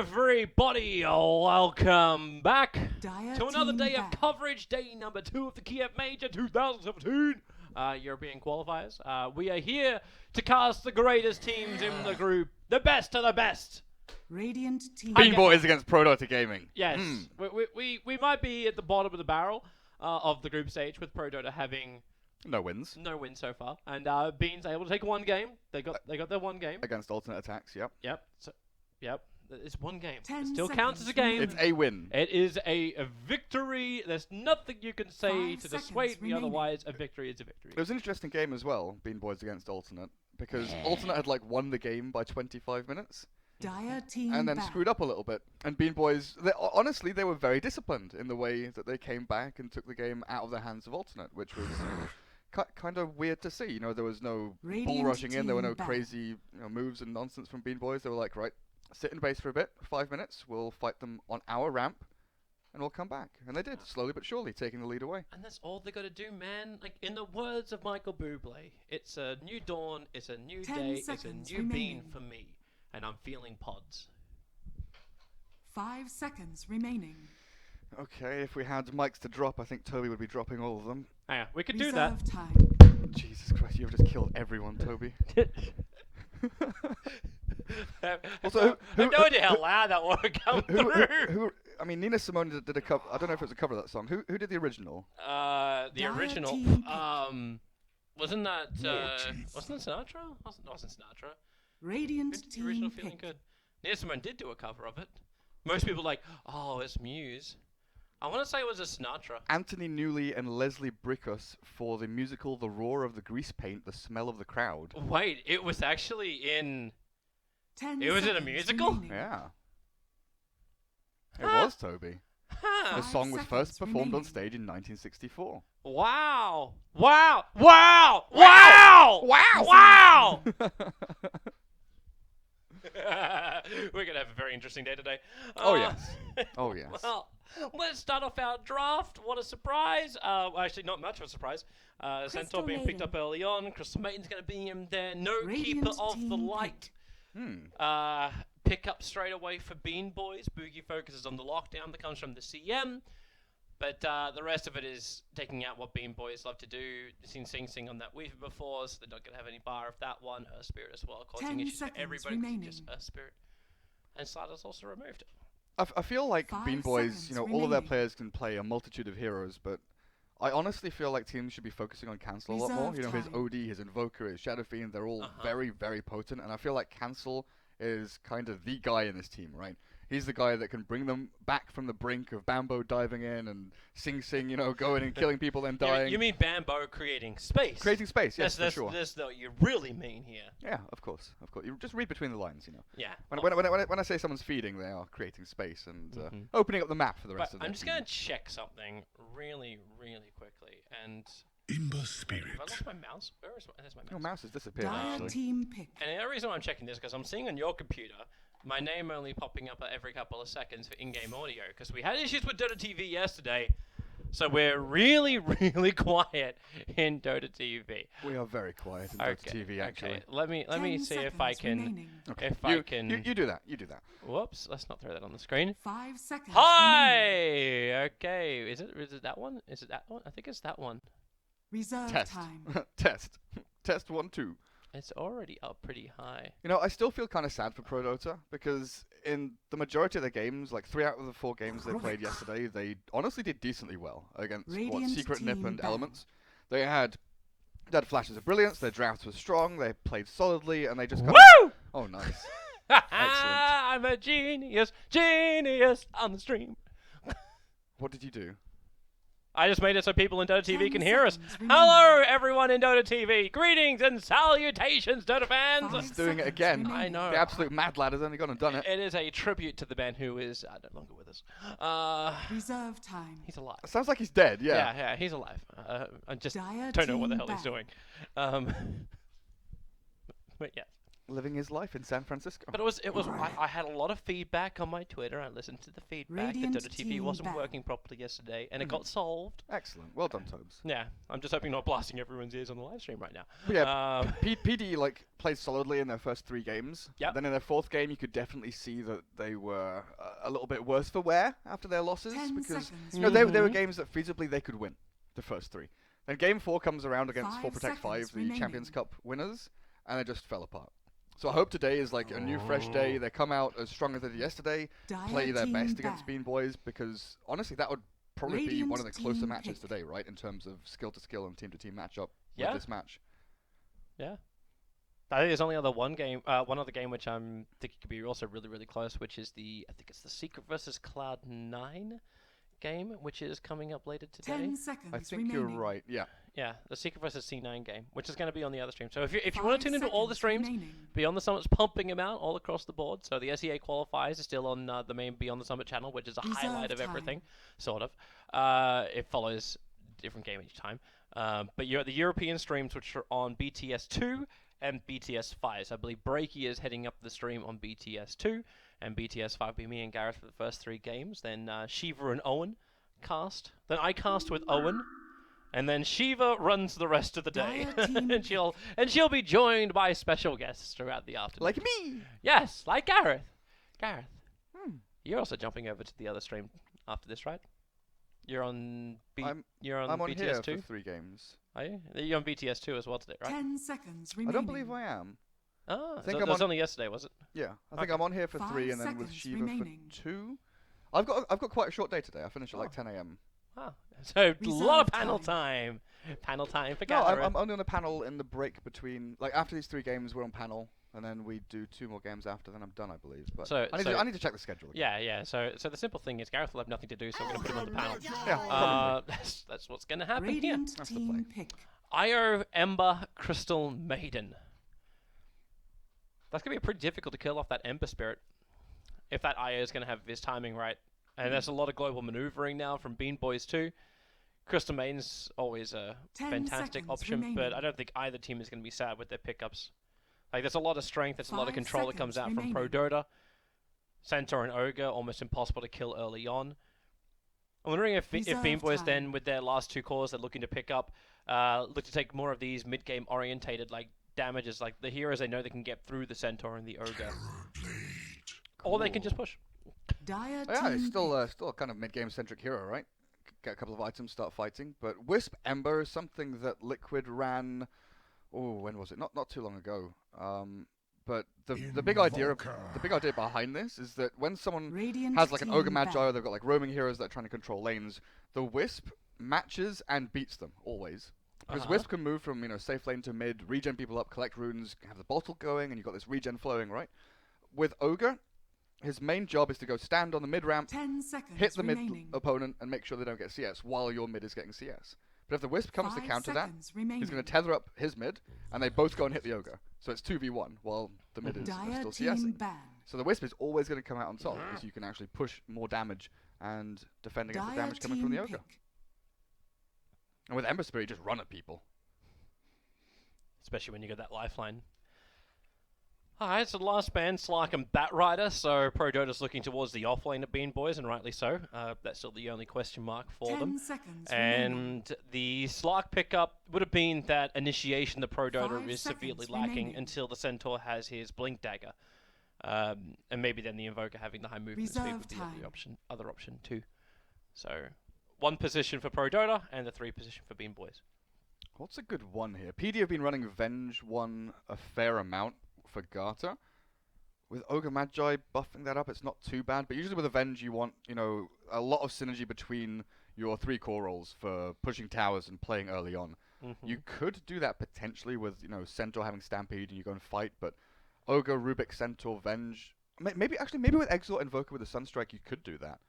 everybody, welcome back Dire to another team day back. of coverage, day number 2 of the Kiev Major 2017 European qualifiers. We are here to cast the greatest teams in the group, the best of the best. Radiant team. BeanBoys against Prodota Gaming. Yes, we might be at the bottom of the barrel of the group stage with Prodota having No wins. no wins so far, and Bean's able to take one game. They got their one game. Against alternate attacks, yep. Yep. Yep. It's one game. 10 It still counts as a game. It's a win. It is a victory. There's nothing you can say 5 to seconds dissuade me remaining. otherwise. A victory is a victory. It was an interesting game as well, BeanBoys against alternate, because alternate had like won the game by 25 minutes, Dire team and then back. screwed up a little bit. And BeanBoys, honestly, they were very disciplined in the way that they came back and took the game out of the hands of alternate, which was kind of weird to see. You know, there was no bull Radiant rushing in, there were team no back. crazy moves and nonsense from BeanBoys. They were like, right, sit in base for a bit, 5 minutes, we'll fight them on our ramp, and we'll come back. And they did, slowly but surely, taking the lead away. And that's all they got to do, man. Like in the words of Michael Bublé, it's a new dawn, it's a new 10 day, it's a seconds new Bean remaining. for me, and I'm feeling pods. 5 seconds remaining. Okay, if we had mics to drop, I think Toby would be dropping all of them. Yeah, we could Reserve do time. Jesus Christ, you've just killed everyone, Toby. that. Also, I have no idea how loud that would come through. I mean, Nina Simone did a cover. I don't know if it was a cover of that song. Who did the original? The Dire original, team wasn't that jeez. wasn't it Sinatra? Wasn't Sinatra? Radiant Who's the original team feeling pick. good? Nina Simone did do a cover of it. Most people are like, oh, it's Muse. I want to say it was a Sinatra. Anthony Newley and Leslie Brickus for the musical The Roar of the Grease Paint, The Smell of the Crowd. Wait, it was actually in. 10 It was in a seconds musical? remaining. Yeah. It Huh. was, Toby. Huh. The 5 song was first seconds performed on remaining. stage in 1964. Wow! Wow! Wow! Wow! Wow! Wow! We're gonna have a very interesting day today. Oh, yes. Oh, yes. Well, let's start off our draft. What a surprise! Actually, not much of a surprise. Centaur being picked up early on. Crystal Maiden's gonna be in there. No Radiant keeper of the team light. pick. Pick up straight away for BeanBoys. Boogie focuses on the lockdown that comes from the CM. But the rest of it is taking out what BeanBoys love to do. You've seen Sing Sing on that Weaver before, so they're not going to have any bar of that one. Her Spirit as well, causing 10 issues for seconds everybody. 'Cause remaining. it's just Her Spirit. And Slider's also removed. I feel like 5 BeanBoys, seconds all of their remaining. players can play a multitude of heroes, but I honestly feel like teams should be focusing on Cancel a lot more. Reserve His time. OD, his Invoker, his Shadow Fiend, they're all very, very potent, and I feel like Cancel is kind of the guy in this team, right? He's the guy that can bring them back from the brink of Bambo diving in and Sing Sing, going and killing people then dying. You mean Bambo creating space? Creating space, yes, that's, for sure. That's what you really mean here. Yeah, of course. You just read between the lines, Yeah. When I say someone's feeding, they are creating space and opening up the map for the rest Right, of the I'm just going to check something really, really quickly. And Imber Spirit. have I lost my mouse? There's my mouse. Your mouse has disappeared, Dire actually. team pick. And the reason why I'm checking this is because I'm seeing on your computer my name only popping up every couple of seconds for in-game audio because we had issues with Dota TV yesterday, so we're really, really quiet in Dota TV. We are very quiet in Dota TV, actually. Okay. Let me 10 see if I seconds can. remaining. Okay. If I can. You do that. You do that. Whoops! Let's not throw that on the screen. 5 seconds remaining. Hi. Okay. Is it that one? Is it that one? I think it's that one. Reserve Test. time. Test. Test 1, 2. It's already up pretty high. I still feel kind of sad for Prodota because in the majority of their games, like 3 out of the 4 games they played yesterday, they honestly did decently well against Radiant Secret Nip team and back. Elements. They had flashes of brilliance, their draft was strong, they played solidly, and they just kind Woo! of... Oh, nice. I'm a genius on the stream. What did you do? I just made it so people in Dota TV 10 can hear us. seconds remaining. Hello, everyone in Dota TV. Greetings and salutations, Dota fans. 5 He's doing it seconds again. remaining. I know. The absolute mad lad has only gone and done it. It is a tribute to the man who is no longer with us. Reserve time. He's alive. Sounds like he's dead, yeah. Yeah, he's alive. I just Dire don't know what the team hell he's back. doing. But yeah. living his life in San Francisco. But I had a lot of feedback on my Twitter. I listened to the feedback. Radiant The Dota TV team wasn't back. working properly yesterday, and it got solved. Excellent. Well done, Tobes. Yeah, I'm just hoping not blasting everyone's ears on the live stream right now. But yeah, PD like played solidly in their first 3 games. Yep. Then in their 4th game, you could definitely see that they were a little bit worse for wear after their losses 10 because seconds you know they were remaining. games that feasibly they could win the first 3. Then game 4 comes around against 5 4 Protect 5, seconds the remaining. Champions Cup winners, and they just fell apart. So I hope today is like a new fresh day. They come out as strong as they did yesterday, play Dire their team best against back. BeanBoys, because honestly that would probably be one of the Radiant closer team matches pick. today, right? In terms of skill to skill and team to team matchup Yeah. with this match. Yeah. I think there's only one other game which I'm thinking could be also really, really close, which is I think it's the Secret versus Cloud9 game, which is coming up later today. 10 seconds I think remaining. you're right. Yeah. Yeah, the Secret versus C9 game, which is going to be on the other stream. So if you 5 want to tune into all the seconds streams, remaining. Beyond the Summit's pumping them out all across the board. So the SEA qualifiers are still on the main Beyond the Summit channel, which is a highlight of Reserve everything, time. sort of. It follows a different game each time. But you're at the European streams, which are on BTS2 and BTS5. So I believe Breaky is heading up the stream on BTS2, and BTS5 will be me and Gareth for the first 3 games. Then Shiva and Owen cast. Then I cast with Owen. And then Shiva runs the rest of the day, Dire team and she'll be joined by special guests throughout the afternoon. Like me. Yes, like Gareth. Gareth, you're also jumping over to the other stream after this, right? You're on I'm you're on on here BTS2, for 3 games. are you? You're on BTS2 as well today, right? 10 seconds I remaining. don't believe I am. Ah, I think so I'm that was on- only yesterday, was it? Yeah, I think Okay. I'm on here for 5 3, and then with seconds Shiva remaining. for 2. I've got quite a short day today. I finished at like Oh. 10 a.m. Ah, so a lot of Reserve panel time. time. Panel time for No, Gareth. I'm only on a panel in the break between, like, after these 3 games, we're on panel, and then we do 2 more games after, then I'm done, I believe. But So- I need to check the schedule again. Yeah. So the simple thing is Gareth will have nothing to do, so we're gonna put him on the panel. Yeah, probably. That's what's gonna happen here. Radiant That's the team play. pick. Io, Ember, Crystal, Maiden. That's going to be pretty difficult to kill off that Ember Spirit. If that Io is going to have his timing right. And there's a lot of global maneuvering now from BeanBoys too. Crystal Maiden's always a 10 fantastic seconds option, but remaining. I don't think either team is going to be sad with their pickups. Like, there's a lot of strength, there's a lot of 5 control that comes out seconds from remaining. Prodota. Centaur and Ogre, almost impossible to kill early on. I'm wondering if Reserve BeanBoys time. then, with their last 2 cores they're looking to pick up, look to take more of these mid-game orientated like damages, like the heroes they know they can get through the Centaur and the Ogre. Or they can just push. Dire Oh, yeah, team it's still a kind of mid-game centric hero, right? Get a couple of items, start fighting. But Wisp Ember is something that Liquid ran. Oh, when was it? Not too long ago. But the big idea behind this is that when someone Radiant has like an Ogre team Magi, back. or they've got like roaming heroes that are trying to control lanes, the Wisp matches and beats them always. Because Wisp can move from, safe lane to mid, regen people up, collect runes, have the bottle going, and you've got this regen flowing, right? With Ogre, his main job is to go stand on the mid ramp, 10 seconds hit the mid remaining. opponent, and make sure they don't get CS while your mid is getting CS. But if the Wisp comes to 5 counter that, seconds remaining. he's going to tether up his mid, and they both go and hit the Ogre. So it's 2v1 while the mid is Dire still team CSing. ban. So the Wisp is always going to come out on top, because you can actually push more damage and defend against the Dire damage coming from the team Ogre. pick. And with Ember Spirit, you just run at people. Especially when you get that lifeline. Alright, so the last band, Slark and Batrider, so Prodota's looking towards the offlane of BeanBoys, and rightly so. That's still the only question mark for 10 them. seconds remaining. And the Slark pickup would have been that initiation the Prodota 5 is severely seconds lacking remaining. until the Centaur has his Blink Dagger. And maybe then the Invoker having the high movement speed Reserve would be time. the other option too. So, 1 position for Prodota and the 3 position for BeanBoys. What's a good one here? PD have been running Venge one a fair amount for Garter. With Ogre Magi buffing that up, it's not too bad. But usually with Avenge, you want, a lot of synergy between your 3 core roles for pushing towers and playing early on. You could do that potentially with, Centaur having Stampede and you go and fight, but Ogre, Rubik, Centaur, Venge... Maybe with Exort Invoker with the Sunstrike, you could do that.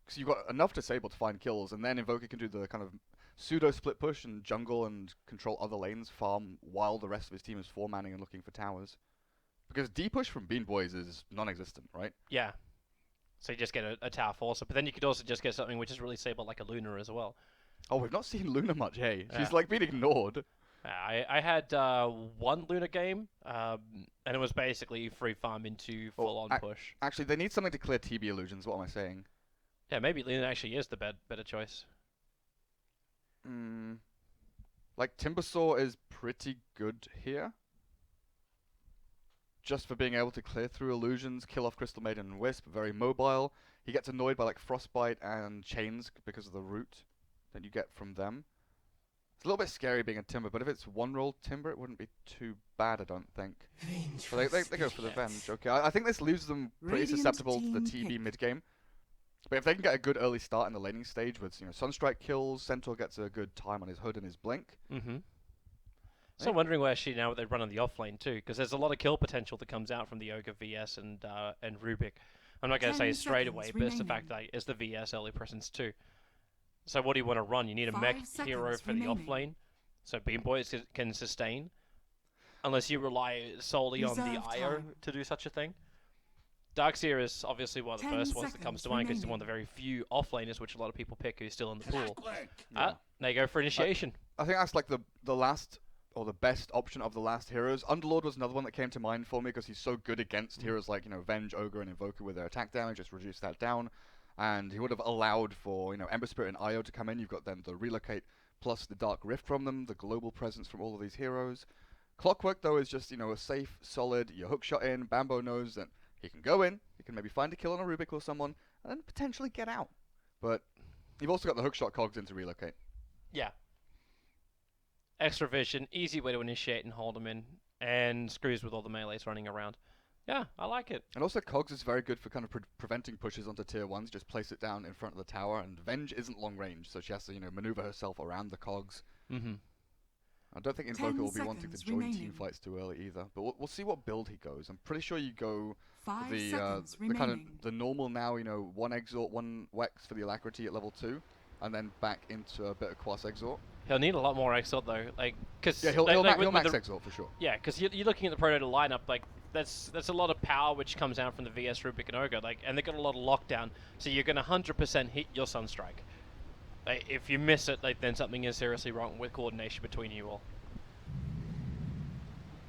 Because you've got enough Disable to find kills, and then Invoker can do the kind of pseudo-split push and jungle and control other lanes, farm, while the rest of his team is 4-manning and looking for towers. Because D-push from BeanBoys is non-existent, right? Yeah. So you just get a tower forcer, but then you could also just get something which is really stable like a Luna as well. Oh, we've not seen Luna much, hey? Yeah. She's like being ignored. I had one Luna game, and it was basically free farm into full-on push. Actually, they need something to clear TB illusions. What am I saying? Yeah, maybe Luna actually is the better choice. Like, Timbersaw is pretty good here. Just for being able to clear through illusions, kill off Crystal Maiden and Wisp, very mobile. He gets annoyed by like Frostbite and Chains because of the root that you get from them. It's a little bit scary being a Timber, but if it's one-roll Timber, it wouldn't be too bad, I don't think. So they go for the Venge. Okay, I think this leaves them pretty susceptible to the TB mid-game. But if they can get a good early start in the laning stage with, Sunstrike kills, Centaur gets a good time on his Hood and his Blink. So I'm wondering where she now they run on the offlane too, because there's a lot of kill potential that comes out from the Ogre VS and Rubik. I'm not going to say straight away, but it's the fact that it's the VS early presence too. So what do you want to run? You need a mech hero for the offlane, so BeanBoys can sustain, unless you rely solely on the IO to do such a thing. Darkseer is obviously one of the first ones that comes to mind because he's one of the very few offlaners which a lot of people pick who's still in the pool. There you go for initiation. I think that's like the last or the best option of the last heroes. Underlord was another one that came to mind for me because he's so good against heroes like Venge, Ogre, and Invoker with their attack damage. Just reduce that down, and he would have allowed for Ember Spirit and IO to come in. You've got then the relocate plus the Dark Rift from them, the global presence from all of these heroes. Clockwork though is just a safe, solid. You hook shot in. Bambo knows that he can go in, he can maybe find a kill on a Rubik or someone, and then potentially get out. But you've also got the hookshot cogs in to relocate. Yeah. Extra vision, easy way to initiate and hold them in, and screws with all the melees running around. Yeah, I like it. And also cogs is very good for kind of preventing pushes onto tier 1s, just place it down in front of the tower, and Venge isn't long range, so she has to maneuver herself around the cogs. I don't think Invoker will be wanting to join team fights too early either, but we'll see what build he goes. I'm pretty sure you go the kind of the normal now, 1 Exort, 1 Wex for the Alacrity at level 2, and then back into a bit of Quas Exort. He'll need a lot more Exort though, cause he'll max Exort for sure. Yeah, because you're looking at the Prodota lineup, that's a lot of power which comes out from the VS Rubik and Ogre, and they got a lot of lockdown, so you're gonna 100% hit your Sunstrike. If you miss it, then something is seriously wrong with coordination between you all.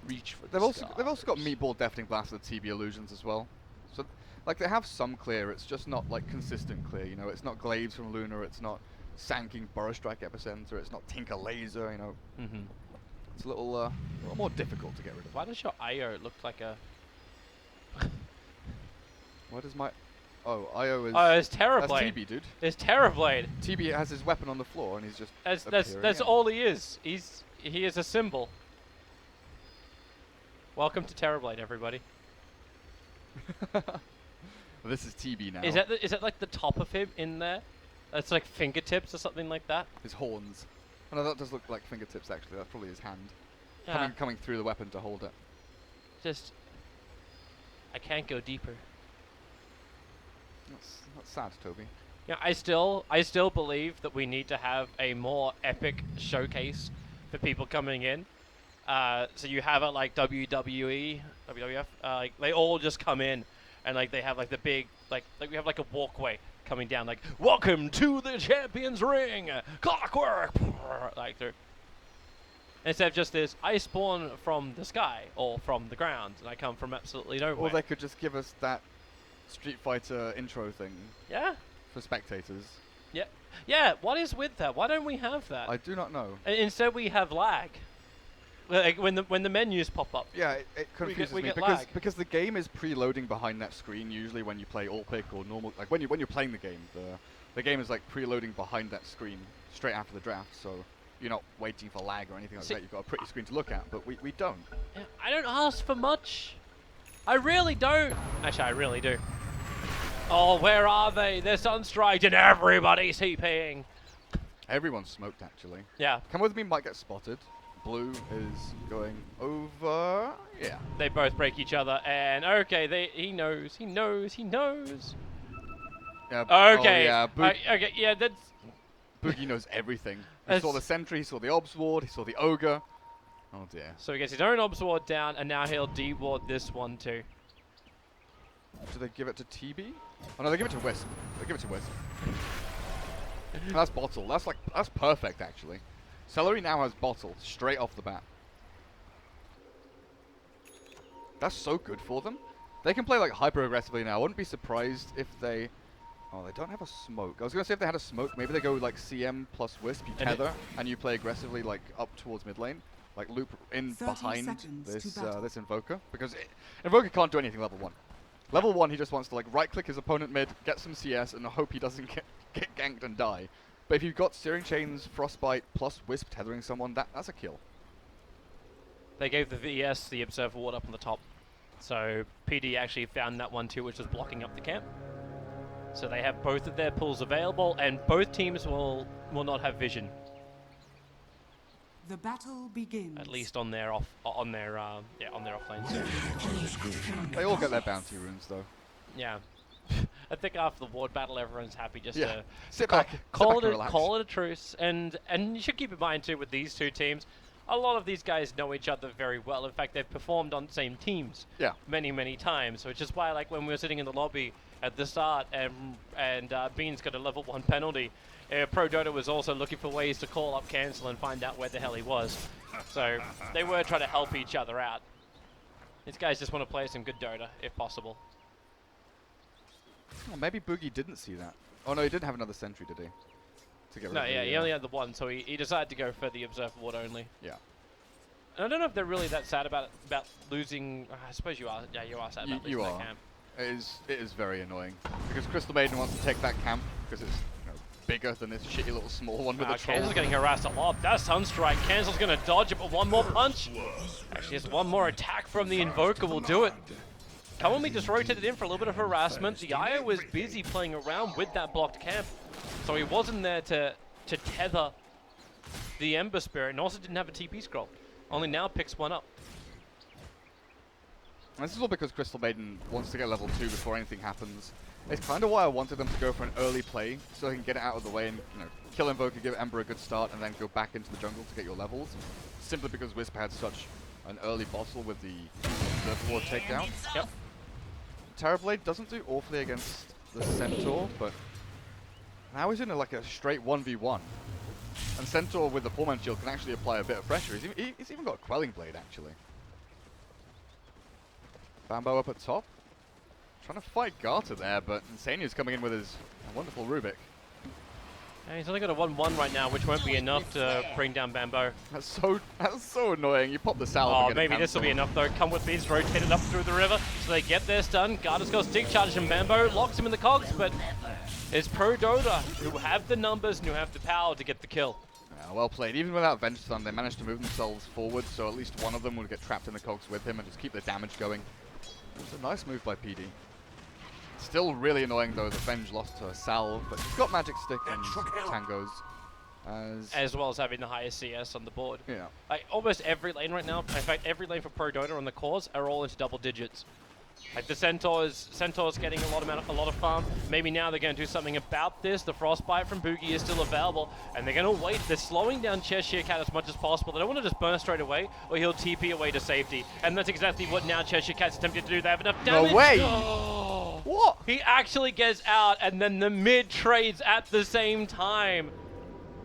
Reach for they've also got Meatball Deafening Blast with TB illusions as well. So they have some clear, it's just not consistent clear, it's not Glaives from Luna, it's not Sanking Burrow Strike Epicenter, it's not Tinker Laser, It's a little more difficult to get rid of. Why does your IO look like a Why does my IO is it's Terrorblade. That's TB, dude. It's Terrorblade. TB has his weapon on the floor and he's just That's all he is. He is a symbol. Welcome to Terrorblade, everybody. This is TB now. Is that like the top of him in there? That's like fingertips or something like that? His horns. Oh no, that does look like fingertips actually. That's probably his hand. Yeah. Coming through the weapon to hold it. I can't go deeper. That's sad, Toby. Yeah, I still believe that we need to have a more epic showcase for people coming in. So you have it like WWE, WWF, they all just come in and they have the big, we have a walkway coming down, welcome to the Champions Ring, Clockwork, they're, instead of just this, I spawn from the sky or from the ground and I come from absolutely nowhere. Or they could just give us that Street Fighter intro thing. Yeah. For spectators. Yeah. Yeah, what is with that? Why don't we have that? I do not know. Instead we have lag. When the menus pop up. Yeah, it confuses me because the game is preloading behind that screen usually when you play alt pick or normal. When you're playing the game, the game is preloading behind that screen straight after the draft. So you're not waiting for lag or anything like that. You've got a pretty screen to look at, but we don't. Yeah, I don't ask for much. I really don't. Actually, I really do. Oh, where are they? They're Sunstriked and everybody's TPing. Everyone's smoked actually. Yeah. Come with me, might get spotted. Blue is going over. Yeah. They both break each other, and okay, he knows. Yeah. Okay. Oh, yeah. Okay. Yeah. That's. Boogie knows everything. He saw the Sentry. He saw the Obs Ward. He saw the Ogre. Oh dear. So he gets his own Obs Ward down, and now he'll D-ward this one too. Do they give it to TB? Oh no, they give it to Wisp. They give it to Wisp. That's bottle. That's perfect actually. Celery now has bottle straight off the bat. That's so good for them. They can play like hyper aggressively now. I wouldn't be surprised if they... Oh, they don't have a smoke. I was going to say if they had a smoke, maybe they go like CM plus Wisp, you tether, and you play aggressively like up towards mid lane. Like loop in behind this Invoker. Because Invoker can't do anything level 1. Level 1, he just wants to like right-click his opponent mid, get some CS, and hope he doesn't get ganked and die. But if you've got Searing Chains, Frostbite, plus Wisp tethering someone, that's a kill. They gave the VS the Observer Ward up on the top. So PD actually found that one too, which was blocking up the camp. So they have both of their pools available, and both teams will not have vision. The battle begins. At least on their off lanes. They all get their bounty runes though. Yeah. I think after the ward battle, everyone's happy just to sit back, call relax. it a truce. And you should keep in mind too with these two teams, a lot of these guys know each other very well. In fact, they've performed on the same teams many times, which is why, like, when we were sitting in the lobby at the start and Bean's got a level 1 penalty, Prodota was also looking for ways to call up cancel and find out where the hell he was. So they were trying to help each other out. These guys just want to play some good Dota, if possible. Oh, maybe Boogie didn't see that. Oh no, he didn't have another sentry, did he? To get rid No, of yeah, he only had the one, so he decided to go for the Observer Ward only. Yeah. And I don't know if they're really that sad about losing. I suppose you are. Yeah, you are sad about losing that camp. It is very annoying because Crystal Maiden wants to take that camp because it's bigger than this shitty little small one with a troll. Cancel's getting harassed a lot. That Sunstrike. Cancel's going to dodge it, but one more punch. Actually, just one more attack from the Invoker will do it. Kawami just rotated in for a little bit of harassment. The Aya was busy playing around with that blocked camp, so he wasn't there to tether the Ember Spirit, and also didn't have a TP scroll. Only now picks one up. And this is all because Crystal Maiden wants to get level 2 before anything happens. It's kind of why I wanted them to go for an early play, so they can get it out of the way and kill Invoker, give Ember a good start, and then go back into the jungle to get your levels. Simply because Wisp had such an early bottle with the Ward takedown. Yep. Terrorblade doesn't do awfully against the Centaur, but now he's in like a straight 1v1. And Centaur with the Poor Shield can actually apply a bit of pressure. He's even got a Quelling Blade, actually. Bambo up at top. Trying to fight Garter there, but Insania's coming in with his wonderful Rubik. And he's only got a 1-1 right now, which won't be enough to bring down Bambo. That's so annoying. You pop the salve. Oh, maybe this will be enough though. Come with me, he's rotated up through the river, so they get their stun. Garter's got stick charge from Bambo, locks him in the cogs, but it's Prodota who have the numbers and who have the power to get the kill. Yeah, well played. Even without Venge Stun, they managed to move themselves forward, so at least one of them would get trapped in the cogs with him and just keep the damage going. It's a nice move by PD. Still really annoying though, the Venge lost to a salve, but he's got Magic Stick and Tangos. As well as having the highest CS on the board. Yeah. Like almost every lane right now, in fact every lane for Prodota on the cores are all into double digits. Like the Centaur's getting a lot of farm. Maybe now they're going to do something about this. The Frostbite from Boogie is still available, and they're going to wait. They're slowing down Cheshire Cat as much as possible. They don't want to just burn straight away, or he'll TP away to safety. And that's exactly what now Cheshire Cat's attempting to do. They have enough damage. No way! Oh. What? He actually gets out, and then the mid trades at the same time.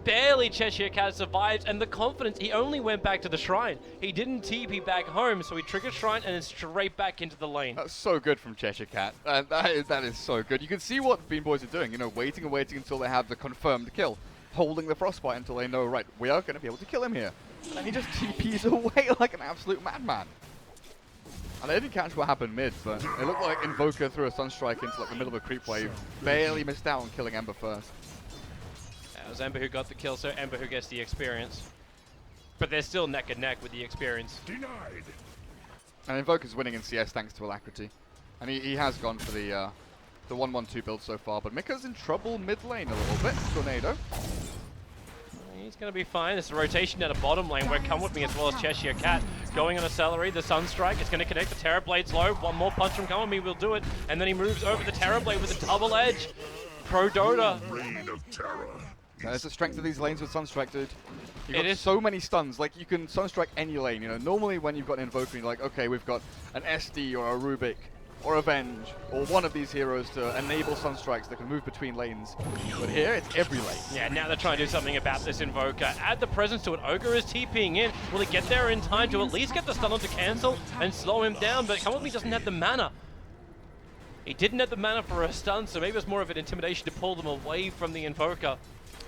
Barely Cheshire Cat survives, and the confidence, he only went back to the shrine. He didn't TP back home, so he triggered shrine and then straight back into the lane. That's so good from Cheshire Cat. That is so good. You can see what BeanBoys are doing, waiting and waiting until they have the confirmed kill. Holding the Frostbite until they know, right, we are going to be able to kill him here. And he just TPs away like an absolute madman. And I didn't catch what happened mid, but it looked like Invoker threw a Sunstrike into like the middle of a creep wave. Barely missed out on killing Ember first. It was Ember who got the kill, so Ember who gets the experience. But they're still neck and neck with the experience. Denied. And Invoker's winning in CS thanks to Alacrity. And he has gone for the 1-1-2 build so far, but Mika's in trouble mid lane a little bit. Tornado. He's going to be fine. There's a rotation down the bottom lane where Come With Me as well as Cheshire Cat. Going on a Celery, the Sunstrike. It's going to connect the Terrorblade's low. One more punch from Come With Me will do it. And then he moves over the Terrorblade with a double edge. Prodota. Reign of terror. There's the strength of these lanes with Sunstrike, dude. You've got is so many stuns. Like, you can Sunstrike any lane, Normally when you've got an Invoker, you're like, okay, we've got an SD or a Rubik or Avenge or one of these heroes to enable Sunstrikes that can move between lanes. But here, it's every lane. Yeah, now they're trying to do something about this Invoker. Add the presence to it. Ogre is TPing in. Will he get there in time to at least get the stun on to cancel and slow him down? But Come With Me doesn't have the mana. He didn't have the mana for a stun, so maybe it's more of an intimidation to pull them away from the Invoker.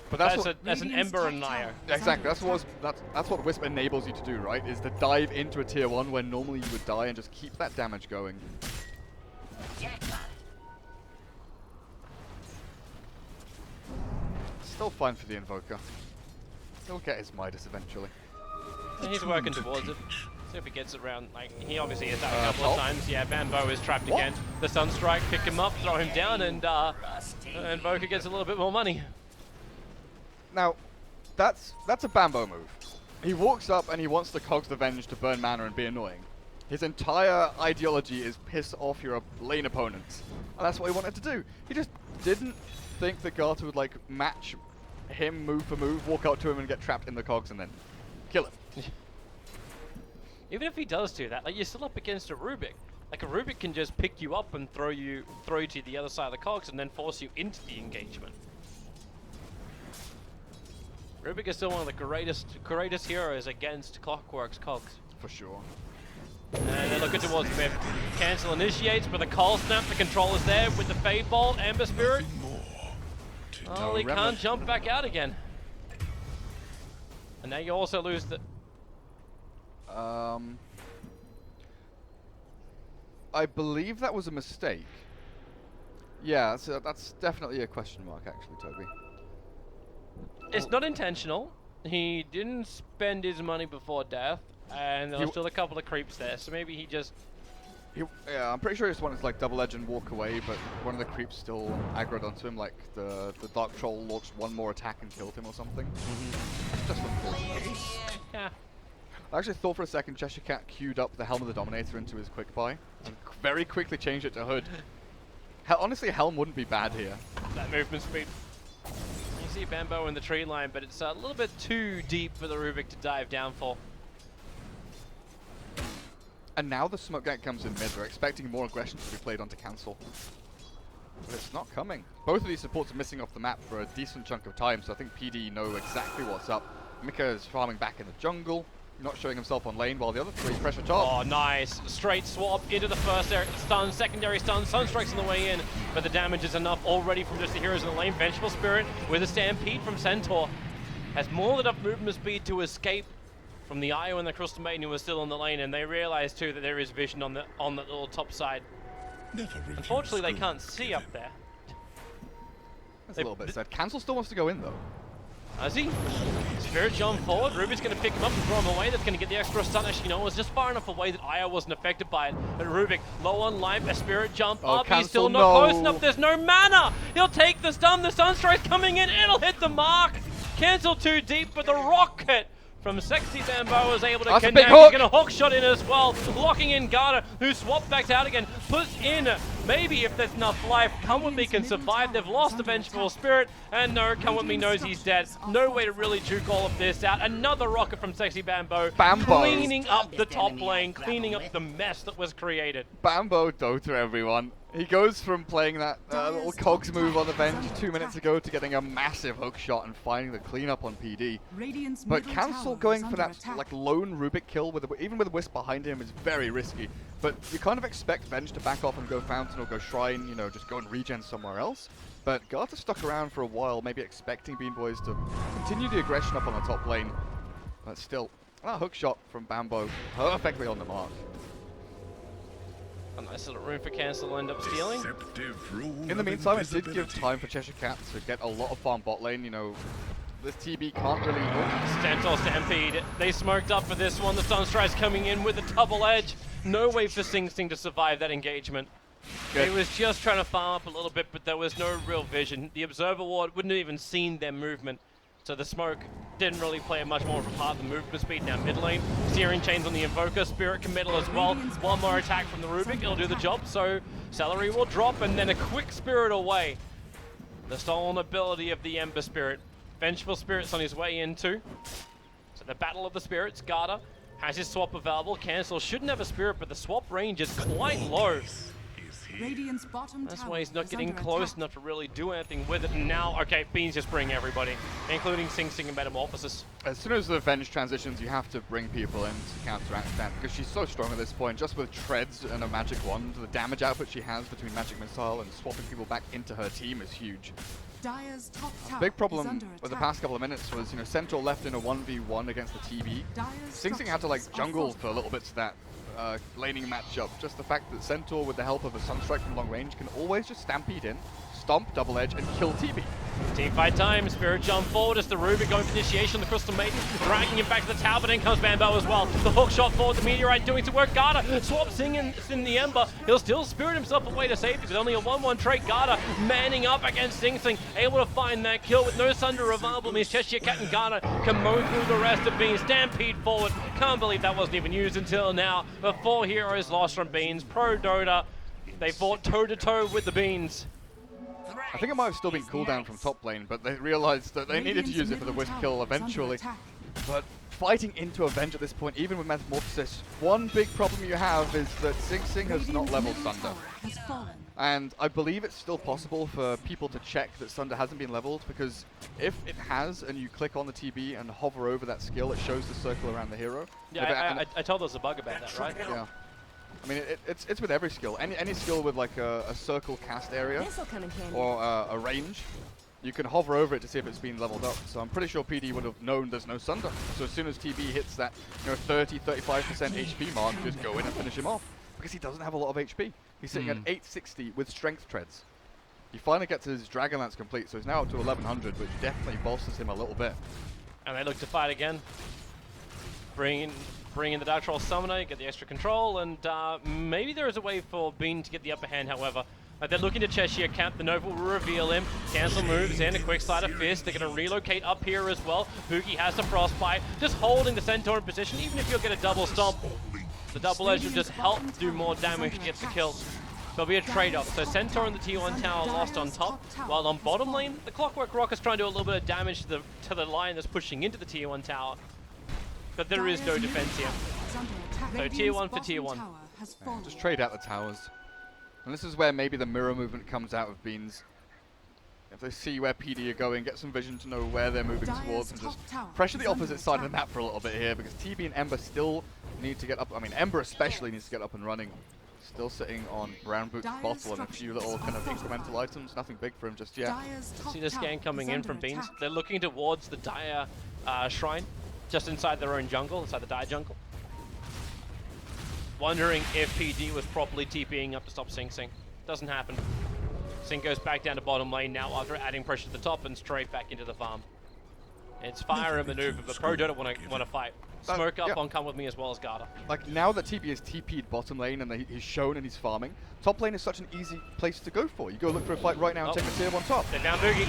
But that's an Ember and Naya. Exactly, that's what Wisp enables you to do, right? Is to dive into a tier 1 where normally you would die and just keep that damage going. Still fine for the Invoker. He'll get his Midas eventually. And he's working towards it. See if he gets it around. Like, he obviously is that a couple of times. Yeah, BeanBoys is trapped again. The Sunstrike, pick him up, throw him down, and Invoker gets a little bit more money. Now, that's a BeanBoys move. He walks up and he wants the Cogs the Venge to burn mana and be annoying. His entire ideology is piss off your lane opponents. And that's what he wanted to do. He just didn't think that Garter would like match him move for move, walk out to him and get trapped in the Cogs and then kill him. Even if he does do that, like, you're still up against a Rubik. Like, a Rubik can just pick you up and throw you to the other side of the Cogs and then force you into the engagement. Rubik is still one of the greatest heroes against Clockwork's Cogs. For sure. And they're looking towards the mid. Cancel initiates, but the Cold Snap, the controller's there with the Fade Bolt, Ember Spirit. Oh, he can't jump back out again. And now you also lose the... I believe that was a mistake. Yeah, so that's definitely a question mark actually, Toby. It's not intentional. He didn't spend his money before death, and there was still a couple of creeps there, so maybe he just... Yeah, I'm pretty sure he just wanted to like double edge and walk away, but one of the creeps still aggroed onto him, like the Dark Troll launched one more attack and killed him or something. Just unfortunate. Yeah. I actually thought for a second Cheshire Cat queued up the Helm of the Dominator into his quick buy, and very quickly changed it to Hood. Honestly, Helm wouldn't be bad here. That movement speed. You see BeanBoys in the tree line, but it's a little bit too deep for the Rubik to dive down for. And now the smoke gang comes in mid. We're expecting more aggression to be played onto cancel. But it's not coming. Both of these supports are missing off the map for a decent chunk of time, so I think PD know exactly what's up. Mika is farming back in the jungle, not showing himself on lane, while the other three pressure top. Oh, nice. Straight swap into the first stun, secondary stun, Sunstrike's on the way in, but the damage is enough already from just the heroes in the lane. Vengeful Spirit with a Stampede from Centaur has more than enough movement speed to escape from the Io and the Crystal Maiden who are still on the lane, and they realize too that there is vision on the little top side. Unfortunately, they can't see up there. That's a little bit sad. Cancel still wants to go in though. Does he? Spirit jump forward. Rubik's going to pick him up and throw him away. That's going to get the extra stun. Actually, you know, it was just far enough away that Io wasn't affected by it. But Rubik, low on life, a Spirit jump up. Cancel, he's still not close enough. There's no mana. He'll take the stun. The Sunstrike's coming in. It'll hit the mark. Cancel too deep, but the rocket from Sexy BeanBoys was able to connect. He's going to hook shot in as well, locking in Garter, who swapped back out again, puts in, maybe if there's enough life, Come With Me can survive. They've lost the Vengeful Spirit, and no, Come With Me knows he's dead. No way to really juke all of this out. Another rocket from Sexy BeanBoys, cleaning up the top lane, cleaning up the mess that was created. BeanBoys Dota, everyone. He goes from playing that little cogs move on the bench 2 minutes ago to getting a massive hook shot and finding the cleanup on PD. But Cancel going for that like lone Rubik kill, even with a Wisp behind him, is very risky. But you kind of expect Venge to back off and go Fountain or go Shrine, you know, just go and regen somewhere else. But Garter stuck around for a while, maybe expecting BeanBoys to continue the aggression up on the top lane. But still, a hook shot from BeanBoys perfectly on the mark. A nice little room for Cancel to end up stealing. In the meantime, it did give time for Cheshire Cat to get a lot of farm bot lane. You know, this TB can't really... Centaur Stampede. They smoked up for this one. The Sunstrike's coming in with a double edge. No way for Sing Sing to survive that engagement. Good. He was just trying to farm up a little bit, but there was no real vision. The Observer Ward wouldn't have even seen their movement. So the smoke didn't really play much more of a part. The movement speed now mid lane. Searing Chains on the Invoker. Spirit committal as well. One more attack from the Rubik. It'll do the job. So Celery will drop and then a quick Spirit away. The stolen ability of the Ember Spirit. Vengeful Spirit's on his way in too. So the Battle of the Spirits. Garter has his swap available. Cancel shouldn't have a Spirit, but the swap range is quite low. Radiant's bottom That's tower why he's not is getting under close attack. enough to really do anything with it. And now, okay, Beans just bring everybody, including Sing Sing and Metamorphosis. As soon as the Venge transitions, you have to bring people in to counteract that, because she's so strong at this point, just with treads and a magic wand. The damage output she has between magic missile and swapping people back into her team is huge. Dire's top tower Big is problem under with the attack. past couple of minutes was, Centaur left in a 1v1 against the TB. Dire's Sing Sing had to like structures are jungle for a fortified. little bit to that laning matchup. Just the fact that Centaur, with the help of a Sunstrike from long range, can always just stampede in, stomp, double edge, and kill TB. Team fight time, Spirit jump forward as the Rubik going for initiation, the Crystal Maiden dragging him back to the tower, but in comes Bambo as well. The hook shot forward, the Meteorite doing some work. Garda swaps Sing in the Ember. He'll still Spirit himself away to safety with only a 1-1 trait. Garda manning up against Sing Sing, able to find that kill with no Sunder available. Means Cheshire Cat and Garda can mow through the rest of Beans. Stampede forward. Can't believe that wasn't even used until now. The 4 heroes lost from Beans. Prodota, they fought toe-to-toe with the Beans. I think it might have still been cooldown from top lane, but they realized that they needed to use it for the whisk kill eventually. But fighting into Avenge at this point, even with Metamorphosis, one big problem you have is that Sing Sing has not leveled Sunder. And I believe it's still possible for people to check that Sunder hasn't been leveled, because if it has and you click on the TB and hover over that skill, it shows the circle around the hero. Yeah, I told us a bug about that, right? Yeah. I mean, it's with every skill. Any skill with like a circle cast area or a range, you can hover over it to see if it's been leveled up. So I'm pretty sure PD would have known there's no Sunder. So as soon as TB hits that 30-35% HP mark, just go in and finish him off. Because he doesn't have a lot of HP. He's sitting at 860 with strength treads. He finally gets his Dragonlance complete, so he's now up to 1100, which definitely bolsters him a little bit. And they look to fight again. Bring in the Dark Troll Summoner, get the extra control, and maybe there is a way for Bean to get the upper hand, however. They're looking to Cheshire Camp, the Nova will reveal him, cancel moves in, a quick slide of Fist, they're going to relocate up here as well. Boogie has the Frostbite, just holding the Centaur in position, even if you'll get a double stomp. The double edge will just help do more damage to get the kill. There'll be a trade-off, so Centaur and the T1 tower lost on top, while on bottom lane, the Clockwork Rock is trying to do a little bit of damage to the line that's pushing into the T1 tower. But there is no defense here. So tier 1 for tier 1. Yeah, just trade out the towers. And this is where maybe the mirror movement comes out of Beans. If they see where PD are going, get some vision to know where they're moving towards, and just pressure the opposite side of the map for a little bit here, because TB and Ember still need to get up. I mean, Ember especially needs to get up and running. Still sitting on Brown Boot's bottle and a few little kind of incremental items. Nothing big for him just yet. See the scan coming in from Beans. They're looking towards the Dire Shrine, just inside their own jungle, inside the Dire jungle. Wondering if PD was properly TPing up to stop Sing Sing. Doesn't happen. Sing goes back down to bottom lane now after adding pressure to the top and straight back into the farm. It's fire and maneuver, but Pro don't want to fight. Smoke up on Come With Me as well as Garda. Like, now that TB is TP'd bottom lane and he's shown and he's farming, top lane is such an easy place to go for. You go look for a fight right now and take a tier 1 top. They found Boogie.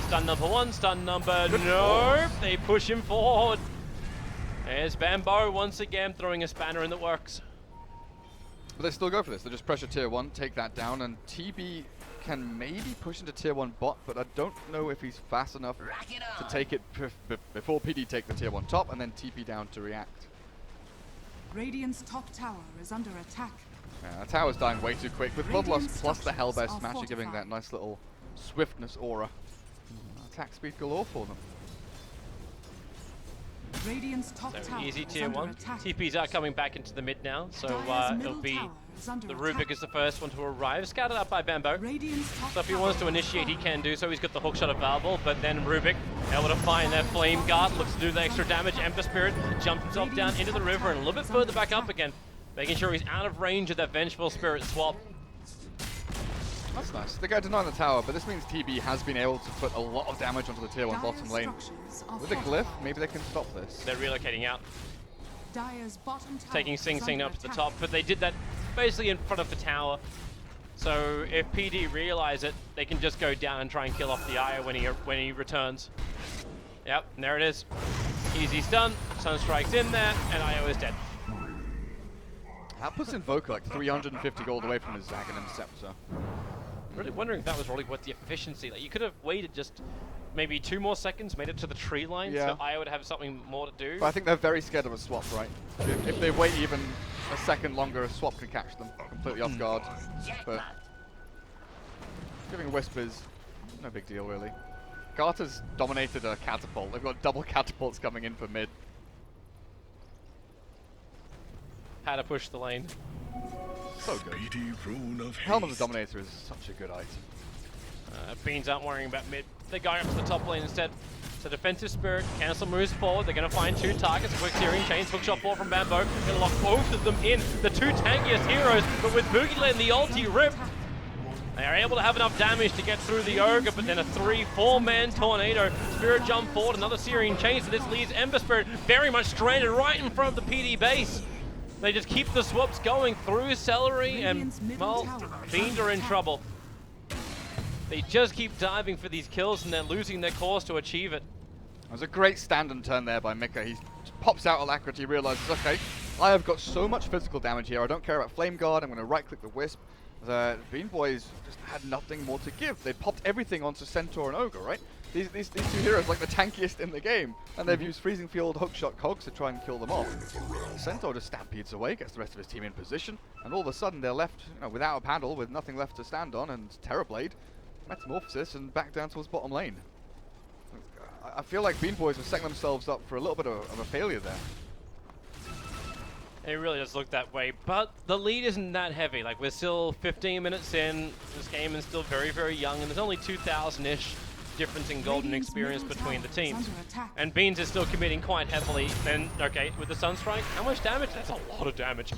Stun number 1, stun number... Nope! They push him forward. There's Bambo once again throwing a spanner in the works. But they still go for this. They just pressure tier 1, take that down, and TB can maybe push into tier 1 bot, but I don't know if he's fast enough to take it before PD take the tier 1 top and then TP down to react. Radiant's top tower is under attack. Yeah, the tower's dying way too quick. With Bloodlust Radiant plus the structures Hellbear are Smasher giving that fortified. nice little swiftness aura. Attack speed galore for them. Radiant's top So tower easy is tier under 1. attack. TPs are coming back into the mid now, so Dire's it'll middle be tower is under the attack. Rubik is the first one to arrive. Scouted up by Bambo. Radiant's top So if he tower wants to is initiate, he fallen. can do so. He's got the hookshot available, but then Rubik, able to find that Flame Guard, looks to do the extra damage. Ember Spirit jumps himself down into the river and a little bit further back up again, making sure he's out of range of that Vengeful Spirit swap. That's nice. They got denying the tower, but this means TB has been able to put a lot of damage onto the tier 1 bottom Dire's lane. structures are With a glyph, fortified. maybe they can stop this. They're relocating out, Dire's bottom tower taking Sing is Sing under up to the attack. top, but they did that basically in front of the tower. So if PD realize it, they can just go down and try and kill off the Aya when he returns. Yep, and there it is. Easy stun, Sunstrike's in there, and Io is dead. That puts Invoker like 350 gold away from his Aghanim Scepter. Really wondering if that was really worth the efficiency. Like, you could have waited just maybe 2 more seconds, made it to the tree line, Yeah. so Io would have something more to do. But I think they're very scared of a swap, right? If they wait even a second longer, a swap can catch them completely off guard. But Giving Whispers, no big deal really. Garter's dominated a catapult. They've got double catapults coming in for mid. How to push the lane. So good. Of Helm of the Dominator is such a good item. Beans aren't worrying about mid. They're going up to the top lane instead. So defensive spirit, cancel moves forward. They're going to find two targets. A quick searing chains, hookshot ball from Bambo. Going to lock both of them in. The two tankiest heroes, but with Boogie letting the ulti rip, they are able to have enough damage to get through the Ogre, but then a 3-4-man tornado. Spirit jump forward, another searing chain, so this leaves Ember Spirit very much stranded right in front of the PD base. They just keep the swoops going through Celery, and, well, Fiend are in trouble. They just keep diving for these kills, and they're losing their course to achieve it. It was a great stand and turn there by Mika. He pops out Alacrity, realizes, okay, I have got so much physical damage here. I don't care about Flame Guard. I'm going to right-click the Wisp. The BeanBoys just had nothing more to give. They popped everything onto Centaur and Ogre, right? These two heroes like the tankiest in the game, and they've used Freezing Field, Hookshot, Cogs to try and kill them off. Centaur just stampedes away, gets the rest of his team in position, and all of a sudden they're left, without a paddle, with nothing left to stand on, and Terrorblade, Metamorphosis, and back down towards bottom lane. I feel like BeanBoys are setting themselves up for a little bit of a failure there. It really does look that way, but the lead isn't that heavy. Like, we're still 15 minutes in. This game is still very, very young, and there's only 2,000-ish difference in golden experience between the teams. And Beans is still committing quite heavily. Then, okay, with the Sunstrike, how much damage? That's a lot of damage.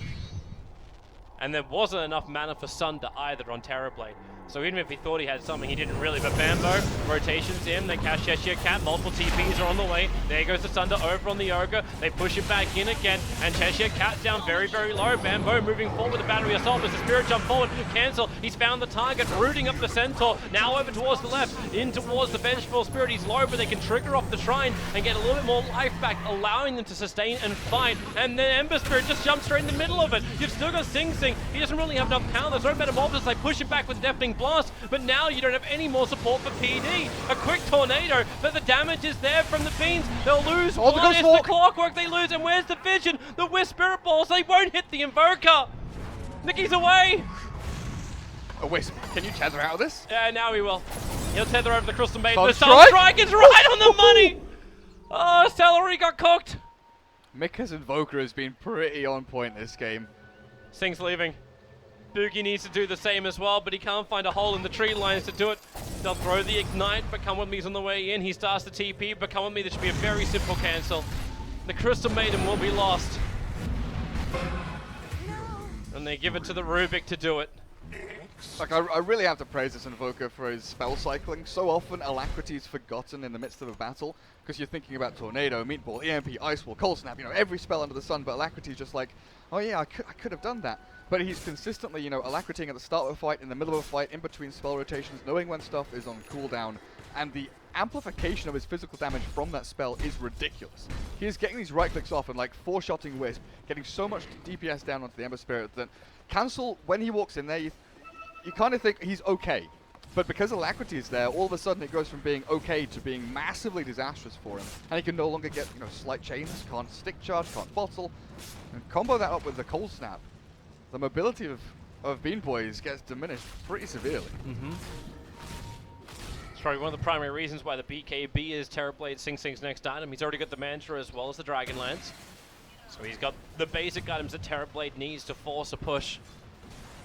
And there wasn't enough mana for Sunder either on Terrorblade. So even if he thought he had something, he didn't really. But Bambo, rotations in, they cast Cheshire Cat, multiple TPs are on the way. There goes the Sunder over on the Ogre. They push it back in again, and Cheshire Cat down very, very low. Bambo moving forward with the Battery Assault as the Spirit jump forward, cancel. He's found the target, rooting up the Centaur. Now over towards the left, in towards the Vengeful Spirit. He's low, but they can trigger off the Shrine and get a little bit more life back, allowing them to sustain and fight. And then Ember Spirit just jumps straight in the middle of it. You've still got Sing Sing. He doesn't really have enough power. There's no Metamorphosis. They push it back with Deafening Blast, but now you don't have any more support for PD. A quick tornado, but the damage is there from the Beans. They'll lose one. It's the Clockwork they lose, and where's the Vision? The Wisp Spirit Balls, they won't hit the Invoker. Nicky's away. A Wisp, can you tether out of this? Yeah, now he will. He'll tether over the Crystal Maiden. The Sunstrike? Sunstrike is right on the money. Oh, Celery got cooked. Mika's Invoker has been pretty on point this game. Sing's leaving. Boogie needs to do the same as well, but he can't find a hole in the tree lines to do it. They'll throw the Ignite, but Come With Me's on the way in. He starts the TP, but Come With Me, this should be a very simple cancel. The Crystal Maiden will be lost. And they give it to the Rubik to do it. Like, I really have to praise this Invoker for his spell cycling. So often Alacrity is forgotten in the midst of a battle, because you're thinking about Tornado, Meatball, EMP, Ice Wall, Cold Snap, every spell under the sun, but Alacrity's just like, oh yeah, I could have done that. But he's consistently, Alacritying at the start of a fight, in the middle of a fight, in between spell rotations, knowing when stuff is on cooldown, and the amplification of his physical damage from that spell is ridiculous. He is getting these right clicks off and like 4-shotting Wisp, getting so much DPS down onto the Ember Spirit that Cancel, when he walks in there, you kind of think he's okay. But because Alacrity is there, all of a sudden it goes from being okay to being massively disastrous for him. And he can no longer get, slight chains, can't stick charge, can't bottle. And combo that up with the Cold Snap, the mobility of BeanBoys gets diminished pretty severely. It's probably one of the primary reasons why the BKB is Terrorblade Sing Sing's next item. He's already got the Mantra as well as the Dragonlance. So he's got the basic items that Terrorblade needs to force a push.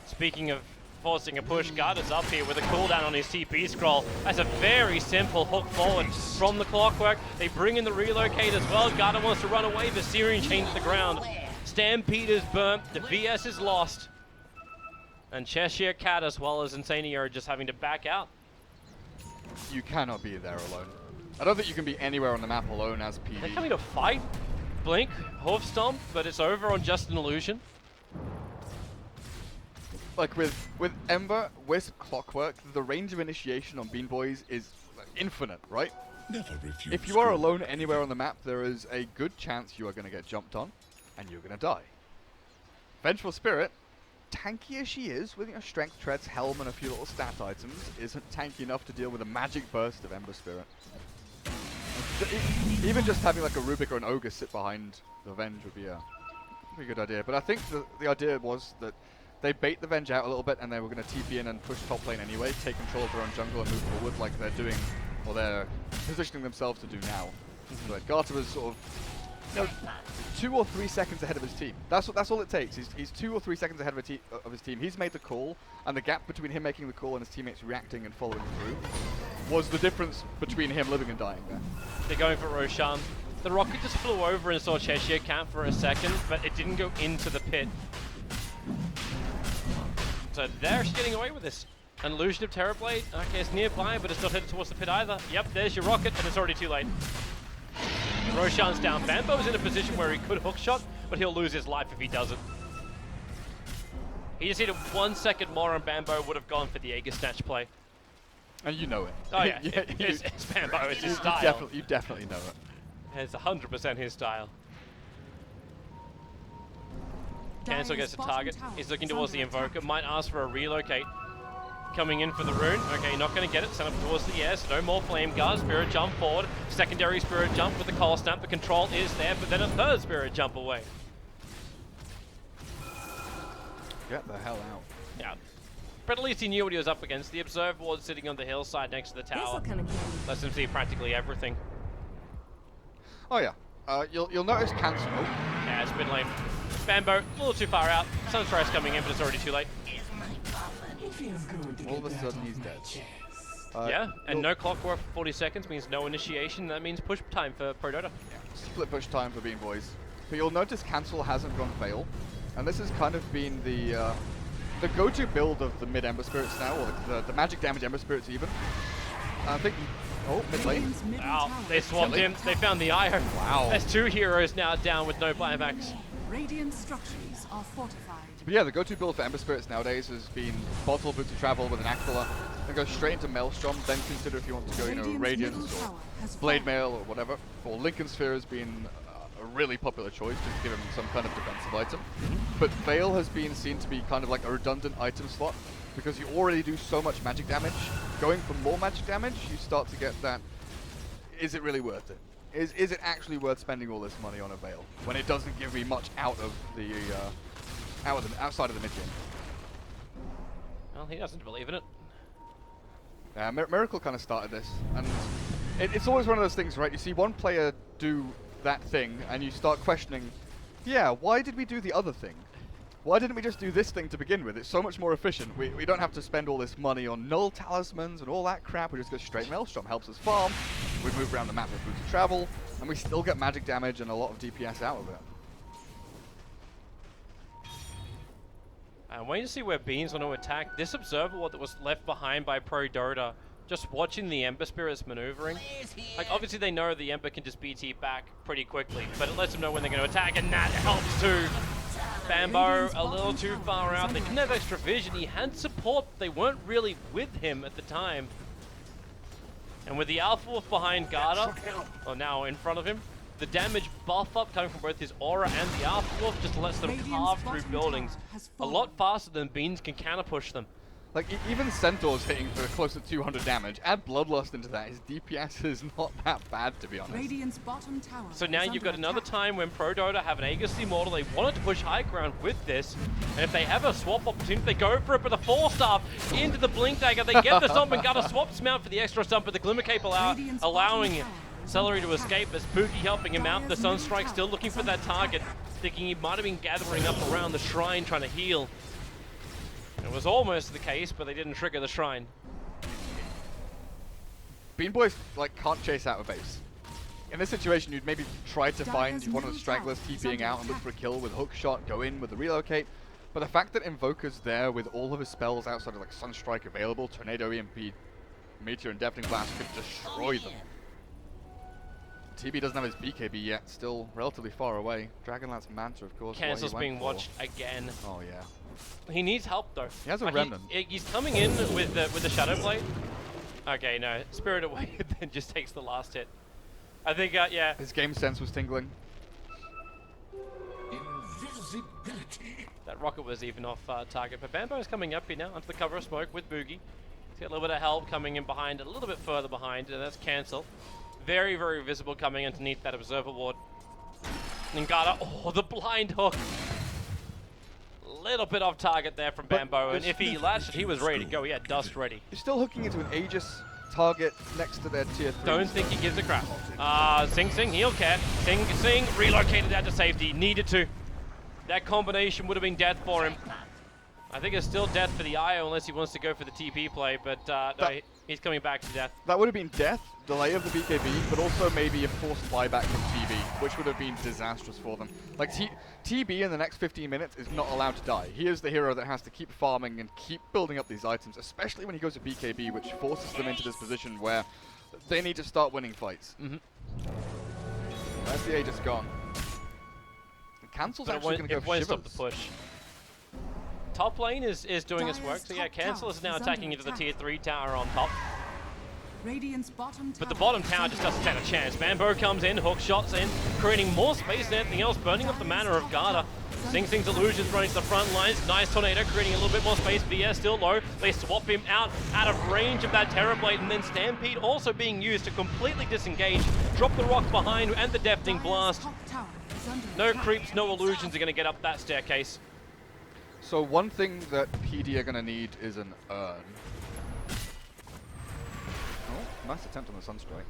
Speaking of forcing a push, Garda's up here with a cooldown on his TP scroll. That's a very simple hook forward from the Clockwork. They bring in the Relocate as well. Garda wants to run away, but Searing Chain to the ground. Stampede is burnt, the VS is lost. And Cheshire Cat as well as Insanity are just having to back out. You cannot be there alone. I don't think you can be anywhere on the map alone as PD. They're coming to fight. Blink, Hoof Stomp, but it's over on Just an Illusion. Like with Ember, Wisp, Clockwork, the range of initiation on BeanBoys is infinite, right? If you are alone anywhere on the map, there is a good chance you are going to get jumped on, and you're going to die. Vengeful Spirit, tanky as she is, with Strength Treads, Helm, and a few little stat items, isn't tanky enough to deal with a magic burst of Ember Spirit. Even just having like a Rubik or an Ogre sit behind the Venge would be a pretty good idea. But I think the idea was that they bait the Venge out a little bit, and they were going to TP in and push top lane anyway, take control of their own jungle and move forward like they're doing, or they're positioning themselves to do now. But Garter was sort of 2 or 3 seconds ahead of his team. That's all it takes. He's 2 or 3 seconds ahead of his team. He's made the call, and the gap between him making the call and his teammates reacting and following through was the difference between him living and dying there. They're going for Roshan. The rocket just flew over and saw Cheshire camp for a second, but it didn't go into the pit. So they're actually getting away with this. An illusion of Terrorblade. Okay, it's nearby, but it's not headed towards the pit either. Yep, there's your rocket, and it's already too late. Roshan's down. BeanBoys in a position where he could hookshot, but he'll lose his life if he doesn't. He just needed 1 second more, and BeanBoy would have gone for the Aegis Snatch play. And you know it. Oh yeah, it's BeanBoy, it's his style. You definitely know it. It's 100% his style. Cancel gets a target. He's looking towards the Invoker. Might ask for a relocate. Coming in for the rune. Okay, not going to get it. Send up towards the air, so no more Flame Guard. Spirit jump forward. Secondary Spirit jump with the Cold Snap. The control is there, but then a third Spirit jump away. Get the hell out. Yeah. But at least he knew what he was up against. The Observer Ward sitting on the hillside next to the tower. Lets him see practically everything. Oh yeah. You'll notice cancel. Oh. Yeah, it's been lame. BeanBoy, a little too far out. Sunstrike's coming in, but it's already too late. All of a sudden he's dead. Yeah, and no clockwork for 40 seconds means no initiation. That means push time for Prodota. Yeah, split push time for BeanBoys. But you'll notice cancel hasn't gone fail, and this has kind of been the go-to build of the mid Ember Spirits now, or the magic damage Ember Spirits even. I think. Oh, mid lane. Wow, they swamped him. They found the iron. Wow. There's 2 heroes now down with no buybacks. Radiant structures are fortified. But yeah, the go-to build for Ember Spirits nowadays has been Bottle, Boots of Travel with an Aquila, and go straight into Maelstrom, then consider if you want to go, Radiance or Blade Mail or whatever. Or Lincoln Sphere has been a really popular choice, just to give him some kind of defensive item. But Veil has been seen to be kind of like a redundant item slot, because you already do so much magic damage. Going for more magic damage, you start to get that, is it really worth it? Is it actually worth spending all this money on a Veil when it doesn't give me much out of the outside of the mid game? Well, he doesn't believe in it. Miracle kind of started this, and it's always one of those things, right? You see one player do that thing, and you start questioning, yeah, why did we do the other thing? Why didn't we just do this thing to begin with? It's so much more efficient. We don't have to spend all this money on null talismans and all that crap. We just go straight Maelstrom. Helps us farm. We move around the map with Boots of Travel, and we still get magic damage and a lot of DPS out of it. I'm waiting to see where Bean's going to attack. This Observer Ward that was left behind by Prodota, just watching the Ember Spirits maneuvering. Like, obviously they know the Ember can just BT back pretty quickly, but it lets them know when they're going to attack, and that helps too. BeanBoy a little too far out. They didn't have extra vision. He had support, but they weren't really with him at the time. And with the Alpha Wolf behind Garter, or now in front of him, the damage buff up coming from both his aura and the Alpha Wolf just lets them carve through buildings a lot faster than Beans can counter push them. Like, even Centaur's hitting for close to 200 damage. Add Bloodlust into that, his DPS is not that bad, to be honest. Radiant's bottom tower So now you've got another time when Prodota have an Aegis Immortal. They wanted to push high ground with this, and if they have a swap opportunity, they go for it. But the Force Staff into the Blink Dagger. They get the Stomp and Gutter swaps him out for the extra stomp, but the Glimmer Cape allowing Celery to escape as Pookie helping him out. The Sunstrike still looking for that target, thinking he might have been gathering up around the shrine trying to heal. It was almost the case, but they didn't trigger the shrine. BeanBoys like can't chase out a base. In this situation, you'd maybe try to find one of the stragglers TPing out and look for a kill with hook shot, go in with the relocate. But the fact that Invoker's there with all of his spells outside of like Sunstrike available, Tornado, EMP, Meteor, and Deafening Blast could destroy them. TB doesn't have his BKB yet, still relatively far away. Dragonlance Manta, of course. Cancel's being watched again. Oh yeah. He needs help though. He has a remnant. He's coming in with the Shadow Blade. Okay, no, Spirit Away then just takes the last hit. I think, yeah. His game sense was tingling. Invisibility. That rocket was even off target, but BeanBoy is coming up here now under the cover of smoke with Boogie. He's got a little bit of help coming in behind, a little bit further behind, and that's Cancel. Very, very visible coming underneath that Observer Ward. Ningata, oh, the blind hook. little bit off target there from But Bambo, and it's- if he latched it, he was ready to go. He had dust ready. You're still hooking into an Aegis target next to their tier 3. Don't think he gives a crap. Sing Sing, he'll care. Sing Sing relocated that to safety. Needed to. That combination would have been death for him. I think it's still death for the IO unless he wants to go for the TP play, but no, he's coming back to death. That would have been death, delay of the BKB, but also maybe a forced buyback from TB, which would have been disastrous for them. Like, TB in the next 15 minutes is not allowed to die. He is the hero that has to keep farming and keep building up these items, especially when he goes to BKB, which forces them into this position where they need to start winning fights. That's the Aegis gone. And Cancel's But actually going to go it for won't Shivers. stop the push. Top lane is doing its work, so yeah, Cancel is now attacking into the tier 3 tower on top. Radiant's bottom But the tower bottom is tower under just doesn't attack. stand a chance. Bambo comes in, hook shots in, creating more space than anything else, burning up the mana of Garda. Sing Sing's illusions running to the front lines. Nice tornado, creating a little bit more space. VS still low. They swap him out of range of that Terror Blade, and then Stampede also being used to completely disengage, drop the rock behind, and the deafening blast. Top tower is under No attack. creeps, no illusions are going to get up that staircase. So one thing that PD are going to need is an urn. Oh, nice attempt on the Sunstrike.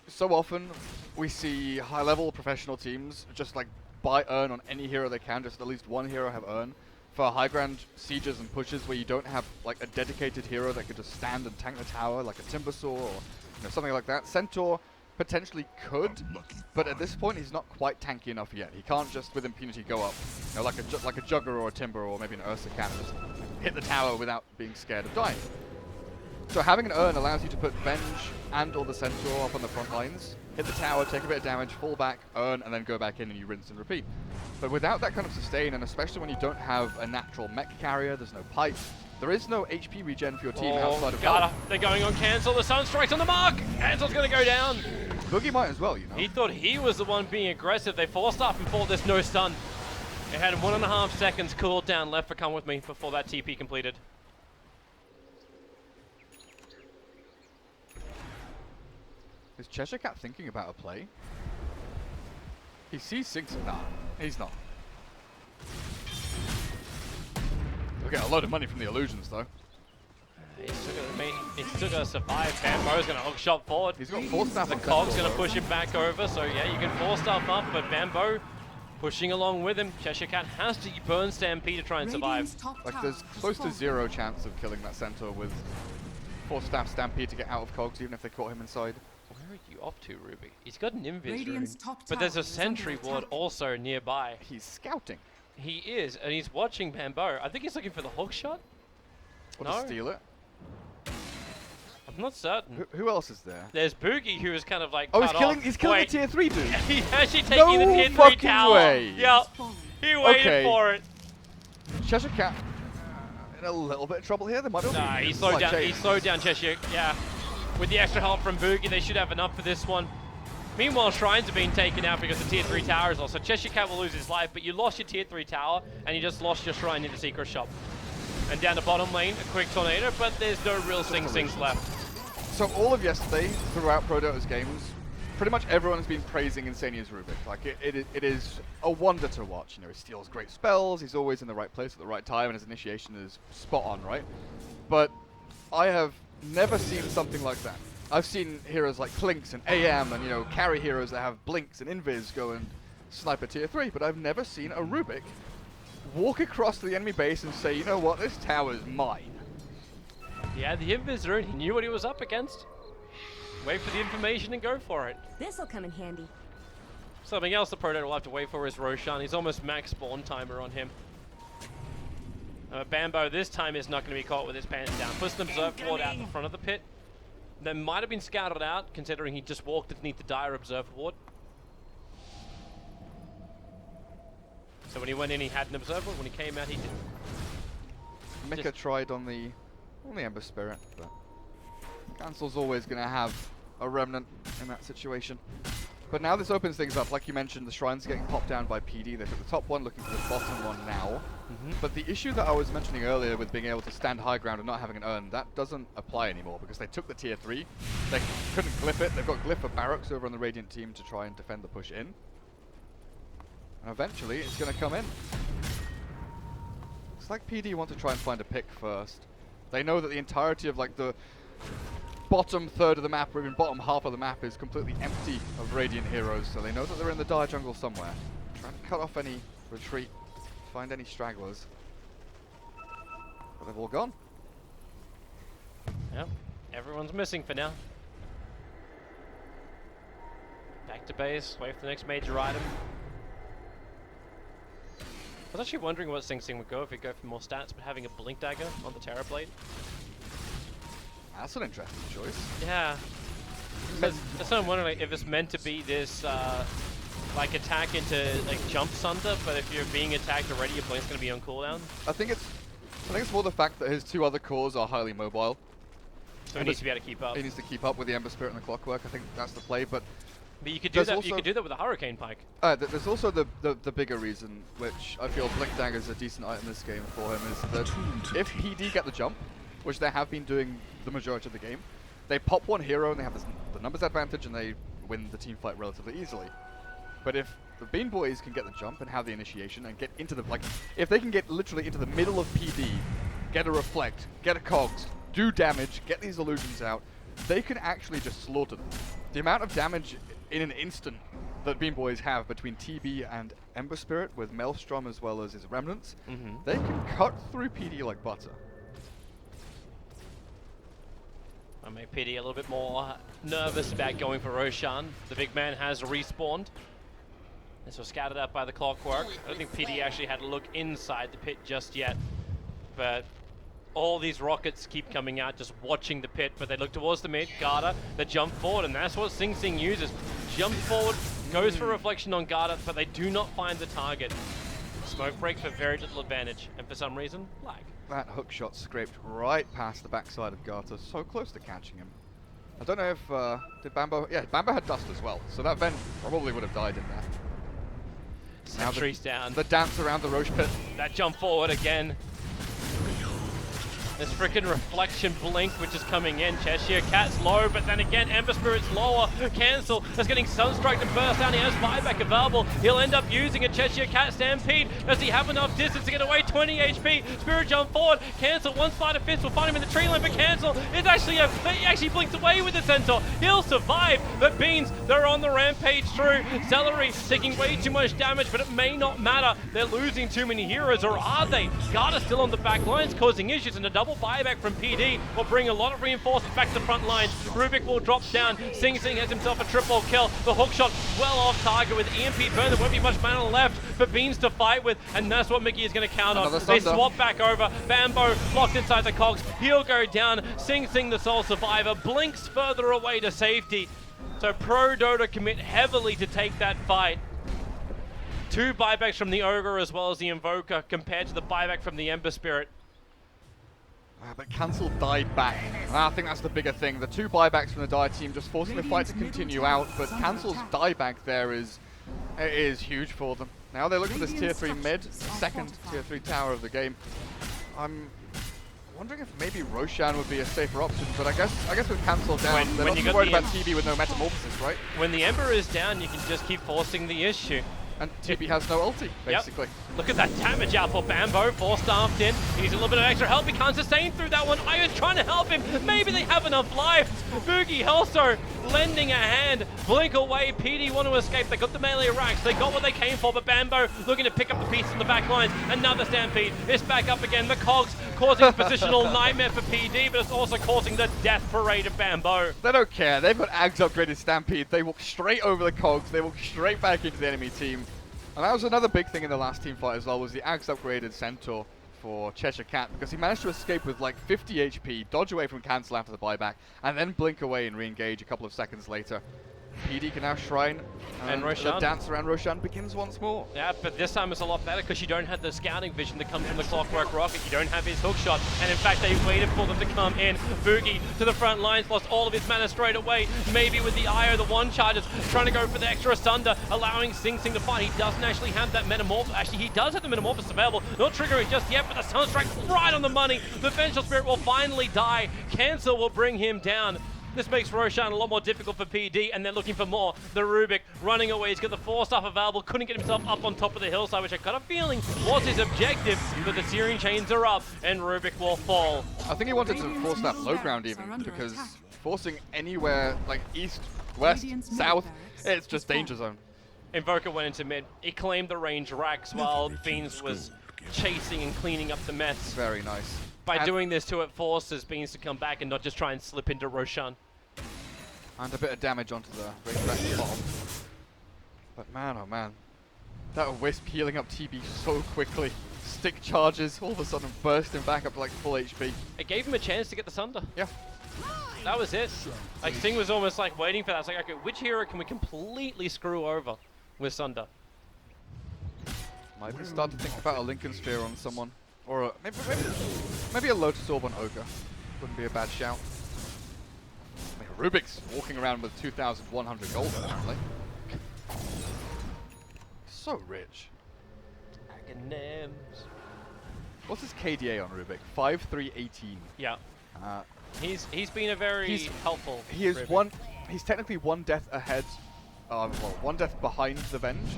So often we see high-level professional teams just like buy urn on any hero they can, just at least one hero have urn. For high ground sieges and pushes where you don't have like a dedicated hero that could just stand and tank the tower, like a Timbersaw or something like that. Centaur potentially could, but at this point he's not quite tanky enough yet. He can't just with impunity go up, like a Jugger or a Timber or maybe an Ursa can and just hit the tower without being scared of dying. So having an urn allows you to put Venge and or the Centaur up on the front lines, hit the tower, take a bit of damage, fall back, urn, and then go back in and you rinse and repeat. But without that kind of sustain, and especially when you don't have a natural mech carrier, there's no pipe, there is no HP regen for your team outside of Garda, health. they're going on Cancel. The Sunstrike's on the mark. Cancel's going to go down. Boogie might as well, you know. He thought he was the one being aggressive. They forced up and for this no stun. It had 1.5 seconds cooled down left for Come With Me before that TP completed. Is Cheshire Cat thinking about a play? He sees Six. Nah, he's not. We'll get a load of money from the illusions, though. He's still going to survive. Bambo's going to hook shot forward. He's got 4 staff The on Cog's Centaur, going to though. push him back over. So yeah, you can force stuff up, but Bambo pushing along with him. Cheshire Cat has to burn Stampede to try and survive. Radiant's top Like, tower there's has close to fallen. 0 chance of killing that Centaur with 4 staff Stampede to get out of Cogs, even if they caught him inside. Where are you off to, Ruby? He's got an invis room, Radiant's top but there's tower a is under sentry ward attack. also nearby. He's scouting. He is, and he's watching Bambo. I think he's looking for the hook shot. Or No. to steal it. I'm not certain. Who else is there? There's Boogie, who is kind of like Oh, he's cut killing, off. he's killing Wait, the tier 3 dude. he's actually taking the No tier 3 fucking tower. way. Yep, Fallen. he waited Okay. for it. Cheshire Cat in a little bit of trouble here. There might not Nah, be. he slowed down. Shade. He slowed down Cheshire. Yeah, with the extra help from Boogie, they should have enough for this one. Meanwhile, Shrines are being taken out because the tier 3 tower is lost. So Cheshire Cat will lose his life, but you lost your tier 3 tower, and you just lost your Shrine in the secret shop. And down the bottom lane, a quick tornado, but there's no real Sing Sings left. So all of yesterday, throughout Prodota's games, pretty much everyone has been praising Insania's Rubik. Like, it is a wonder to watch. You know, he steals great spells, he's always in the right place at the right time, and his initiation is spot on, right? But I have never seen something like that. I've seen heroes like Clinks and AM and, you know, carry heroes that have Blinks and Invis go and snipe a tier 3, but I've never seen a Rubik walk across to the enemy base and say, you know what, this tower is mine. He had the invis rune. He knew what he was up against. Wait for the information and go for it. This'll come in handy. Something else the Proto will have to wait for is Roshan. He's almost max spawn timer on him. Bambo this time is not going to be caught with his pants down. Puts an Observe Ward out in the front of the pit. That might have been scouted out, considering he just walked underneath the dire Observe Ward. So when he went in, he had an Observer. When he came out, he didn't. Mika Just- tried on the Ember Spirit, but Cancel's always going to have a remnant in that situation. But now this opens things up. Like you mentioned, the Shrine's getting popped down by PD. They took the top one, looking for the bottom one now. But the issue that I was mentioning earlier with being able to stand high ground and not having an urn, that doesn't apply anymore because they took the tier 3. They couldn't glyph it. They've got glyph for Barracks over on the Radiant team to try and defend the push in. And eventually it's going to come in. Looks like PD want to try and find a pick first. They know that the entirety of like the bottom third of the map, or even bottom half of the map, is completely empty of Radiant heroes, so they know that they're in the dire jungle somewhere. Trying to cut off any retreat, find any stragglers. But they've all gone. Yep, everyone's missing for now. Back to base, wait for the next major item. I was actually wondering what Sing Sing would go if he'd go for more stats, but having a Blink Dagger on the Terror Blade. That's an interesting choice. Yeah. That's what I'm wondering, like, if it's meant to be this like attack into like jumps under, but if you're being attacked already, your Blink's gonna be on cooldown. I think it's more the fact that his two other cores are highly mobile. So he needs to be able to keep up. He needs to keep up with the Ember Spirit and the Clockwork. I think that's the play, but you could do that. You could do that with a Hurricane Pike. There's also the bigger reason, which I feel Blink Dagger is a decent item in this game for him, is that if PD get the jump, which they have been doing the majority of the game, they pop one hero and they have the numbers advantage and they win the team fight relatively easily. But if the BeanBoys can get the jump and have the initiation and get into the, like, if they can get literally into the middle of PD, get a reflect, get a cogs, do damage, get these illusions out, they can actually just slaughter them. The amount of damage in an instant that BeanBoys have between TB and Ember Spirit with Maelstrom as well as his remnants, they can cut through PD like butter. I make PD a little bit more nervous about going for Roshan. The big man has respawned. This was scouted out by the Clockwork. I don't think PD actually had to look inside the pit just yet. But all these rockets keep coming out, just watching the pit. But they look towards the mid, Garda, they jump forward, and that's what Sing Sing uses. Jumps forward, goes for reflection on Garda, but they do not find the target. Smoke break for very little advantage, and for some reason, lag. That hook shot scraped right past the backside of Garter, so close to catching him. I don't know if, did Bambo, yeah, Bambo had dust as well, so that Ven probably would have died in there. Sentry's down. The dance around the Roche pit. That jump forward again. This freaking reflection blink which is coming in. Cheshire Cat's low, but then again Ember Spirit's lower. Cancel is getting Sunstrike to burst down. He has buyback available. He'll end up using a Cheshire Cat Stampede. Does he have enough distance to get away? 20 HP. Spirit jump forward. Cancel, one Spider Fist will find him in the tree line, but Cancel is actually he actually blinks away with the Centaur. He'll survive, but Beans, they're on the rampage through. Celery taking way too much damage, but it may not matter. They're losing too many heroes, or are they? Garda's still on the back lines, causing issues, and a double buyback from PD will bring a lot of reinforcements back to the front lines. Rubik will drop down. Sing Sing has himself a triple kill. The hook shot well off target with EMP burn. There won't be much mana left for Beans to fight with, and that's what Mickey is going to count on. They swap back over. Bambo locked inside the cogs. He'll go down. Sing Sing, the sole survivor, blinks further away to safety. So Prodota commit heavily to take that fight. 2 buybacks from the Ogre as well as the Invoker compared to the buyback from the Ember Spirit. But Cancel died back. I think that's the bigger thing. The 2 buybacks from the Dire team just forcing the fight to continue out, but Cancel's dieback there is huge for them. Now they're looking for this tier 3 mid, second tier 3 tower of the game. I'm wondering if maybe Roshan would be a safer option, but I guess with Cancel down, they're not too worried about TB with no Metamorphosis, right? When the Ember is down, you can just keep forcing the issue. And TB has no ulti, basically. Yep. Look at that damage out for Bambo, 4-staffed in. He needs a little bit of extra help. He can't sustain through that one. Io's trying to help him. Maybe they have enough life. Boogie also lending a hand. Blink away. PD want to escape. They got the melee racks. They got what they came for, but Bambo looking to pick up the pieces in the back lines. Another stampede. It's back up again. The cogs causing a positional nightmare for PD, but it's also causing the death parade of Bambo. They don't care. They've got Ags upgraded Stampede. They walk straight over the cogs. They walk straight back into the enemy team. And that was another big thing in the last team fight as well, was the Ags upgraded Centaur for Cheshire Cat, because he managed to escape with like 50 HP, dodge away from Cancel after the buyback, and then blink away and re-engage a couple of seconds later. PD can now shrine, and Roshan. the dance around Roshan begins once more. Yeah, but this time it's a lot better because you don't have the scouting vision that comes from the Clockwork Rocket. You don't have his hook shot, and in fact they waited for them to come in. Boogie to the front lines, lost all of his mana straight away. Maybe with the Io, the one charges, trying to go for the extra Sunder, allowing Sing Sing to fight. He doesn't actually have that Metamorphosis. Actually, he does have the Metamorphosis available. Not triggering just yet, but the Sunstrike right on the money. The Vengeful Spirit will finally die. Cancel will bring him down. This makes Roshan a lot more difficult for PD, and they're looking for more. The Rubik running away. He's got the 4-staff available. Couldn't get himself up on top of the hillside, which I got a feeling was his objective. But the searing chains are up, and Rubik will fall. I think he wanted to force that low ground even, because forcing anywhere like east, west, south, it's just danger zone. Invoker went into mid. He claimed the range racks while Beans was chasing and cleaning up the mess. Very nice. By doing this too, it forces Beans to come back and not just try and slip into Roshan. And a bit of damage onto the range rack bottom. But man, oh man. That Wisp healing up TB so quickly. Stick charges, all of a sudden bursting back up to like full HP. It gave him a chance to get the Sunder. Yeah. That was it. Like Sting was almost like waiting for that. It's like, okay, which hero can we completely screw over with Sunder? Might be start to think about a Lincoln Sphere on someone. Or maybe a Lotus Orb on Ogre. Wouldn't be a bad shout. I mean, Rubik's walking around with 2,100 gold apparently. So rich. Agonyms. What's his KDA on Rubik? 5,318. Yeah. Uh, He's been a very helpful. He is Rubik. He's technically one death ahead. Well, one death behind the Venge.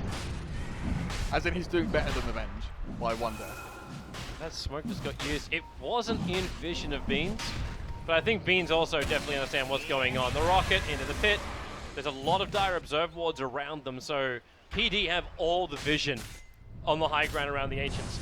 As in, he's doing better than the Venge by one death. That smoke just got used. It wasn't in vision of Beans, but I think Beans also definitely understand what's going on. The rocket into the pit. There's a lot of dire observe wards around them, so PD have all the vision on the high ground around the Ancients.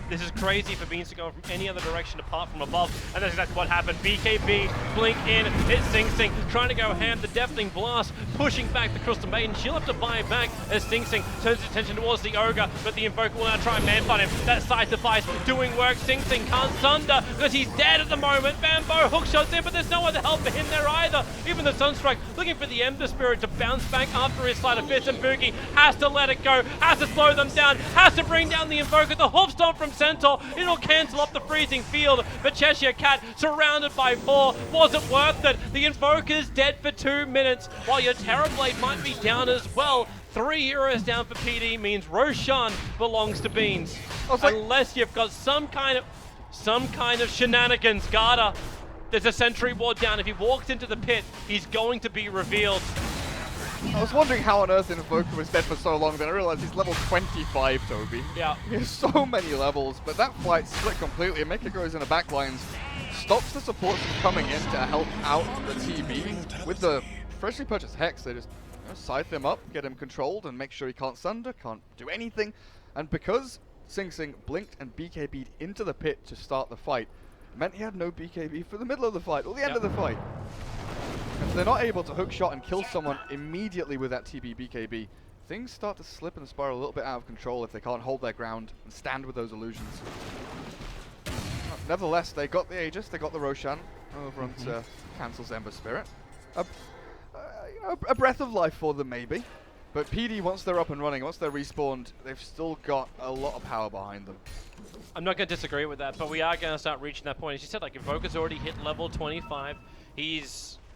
This is crazy for Beans to go from any other direction apart from above, and that's exactly what happened. BKB, blink in, it's Sing Sing, trying to go ham, the Deafening Blast, pushing back the Crystal Maiden. She'll have to buy back as Sing Sing turns his attention towards the Ogre, but the Invoker will now try and man-fight him. That side device doing work. Sing Sing can't Sunder because he's dead at the moment. Bambo hookshots in, but there's no other help for him there either. Even the Sunstrike looking for the Ember Spirit to bounce back after his sleight of fist, and Boogie has to let it go, has to slow them down, has to bring down the Invoker. The hoof stomp from Centaur, it'll cancel up the freezing field, but Cheshire Cat surrounded by 4 wasn't worth it. The Invoker's dead for 2 minutes, while your Terrorblade might be down as well. 3 heroes down for PD means Roshan belongs to Beans. Unless you've got some kind of shenanigans. Garda, there's a sentry ward down. If he walks into the pit, he's going to be revealed. I was wondering how on earth Invoker was dead for so long, then I realized he's level 25, Toby. Yeah. He has so many levels, but that fight split completely. Mika goes in the back lines, stops the supports from coming in to help out the TB. With the freshly purchased Hex, they just scythe him up, get him controlled, and make sure he can't Sunder, can't do anything. And because Sing Sing blinked and BKB'd into the pit to start the fight, meant he had no BKB for the middle of the fight, or the end of the fight. If they're not able to hookshot and kill someone immediately with that TB BKB, things start to slip and spiral a little bit out of control if they can't hold their ground and stand with those illusions. Nevertheless, they got the Aegis, they got the Roshan over onto Cancel's Ember Spirit. A breath of life for them maybe, but PD, once they're up and running, once they're respawned, they've still got a lot of power behind them. I'm not going to disagree with that, but we are going to start reaching that point. As you said, like, Invoker's already hit level 25.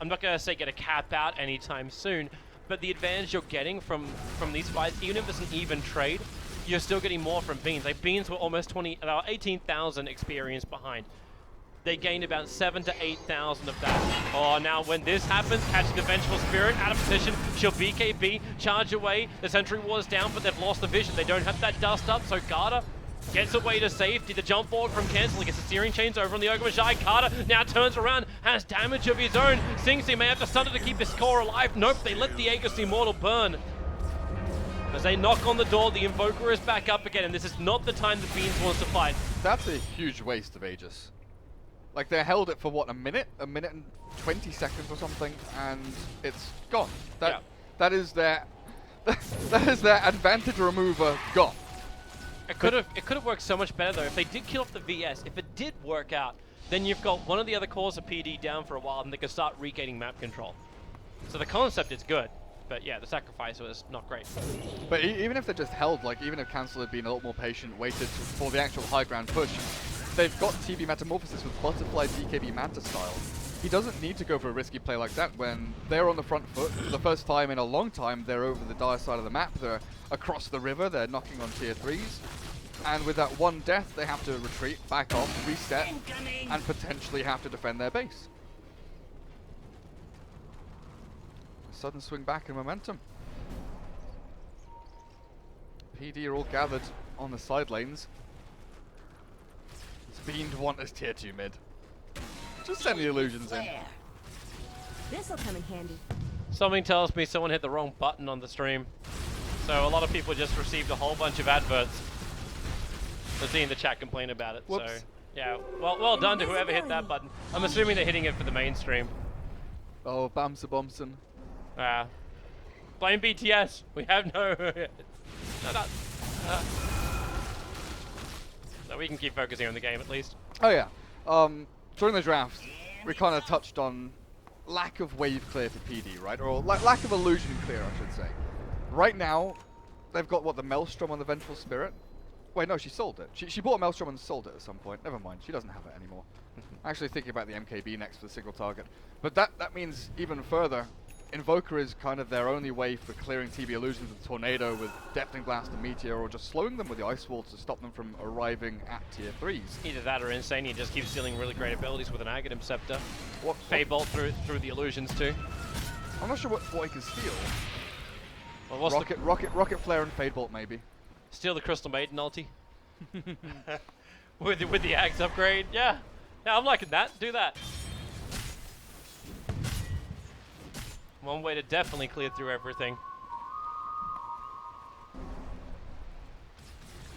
I'm not going to say get a cap out anytime soon, but the advantage you're getting from these fights, even if it's an even trade, you're still getting more from Beans. Like, Beans were almost 18,000 experience behind. They gained about 7,000 to 8,000 of that. Oh, now when this happens, catching the Vengeful Spirit out of position, she'll BKB, charge away. The Sentry Ward's down, but they've lost the vision. They don't have that dust up, so Garda gets away to safety. The jump forward from Cancel, gets the Searing Chains over on the Ogre Magi. Carter now turns around, has damage of his own. Sing Sing may have to Sunder to keep his core alive. Nope, they let the Aegis Immortal burn. As they knock on the door, the Invoker is back up again, and this is not the time that Beans wants to fight. That's a huge waste of Aegis. Like, they held it for what, a minute and 20 seconds or something, and it's gone. That is their advantage remover gone. It could have worked so much better though if they did kill off the VS. If it did work out, then you've got one of the other cores of PD down for a while, and they can start regaining map control. So the concept is good, but yeah, the sacrifice was not great. But even if they just held, like, even if Cancel had been a little more patient, waited for the actual high ground push, they've got TB Metamorphosis with Butterfly BKB Manta style. He doesn't need to go for a risky play like that when they're on the front foot. For the first time in a long time, they're over the dire side of the map. They're across the river. They're knocking on tier 3s. And with that one death, they have to retreat, back off, reset, and potentially have to defend their base. sudden swing back in momentum. PD are all gathered on the side lanes. Beaned want as tier 2 mid. Just send the illusions in. This'll come in handy. Something tells me someone hit the wrong button on the stream. So a lot of people just received a whole bunch of adverts. I've seen the chat complain about it. Whoops. So yeah, well done to whoever hit that button. I'm assuming they're hitting it for the mainstream. Oh, Bamsa Bomson. Blame BTS. We have no. So we can keep focusing on the game at least. Oh yeah. During the draft, we kind of touched on lack of wave clear for PD, right? Or lack of illusion clear, I should say. Right now, they've got what, the Maelstrom on the Vengeful Spirit? Wait, no, she sold it. She bought a Maelstrom and sold it at some point. Never mind, she doesn't have it anymore. Actually thinking about the MKB next for the single target. But that means even further, Invoker is kind of their only way for clearing TB illusions with Tornado, with Deafening Blast and Meteor, or just slowing them with the Ice Wall to stop them from arriving at tier 3s. Either that or Insane, he just keeps stealing really great abilities with an Aghanim Scepter. Fade Bolt through the illusions too. I'm not sure what he can steal. Well, what's Rocket Flare and Fade Bolt maybe. Steal the Crystal Maiden ulti. with the Axe upgrade, yeah. Yeah, I'm liking that. Do that. One way to definitely clear through everything.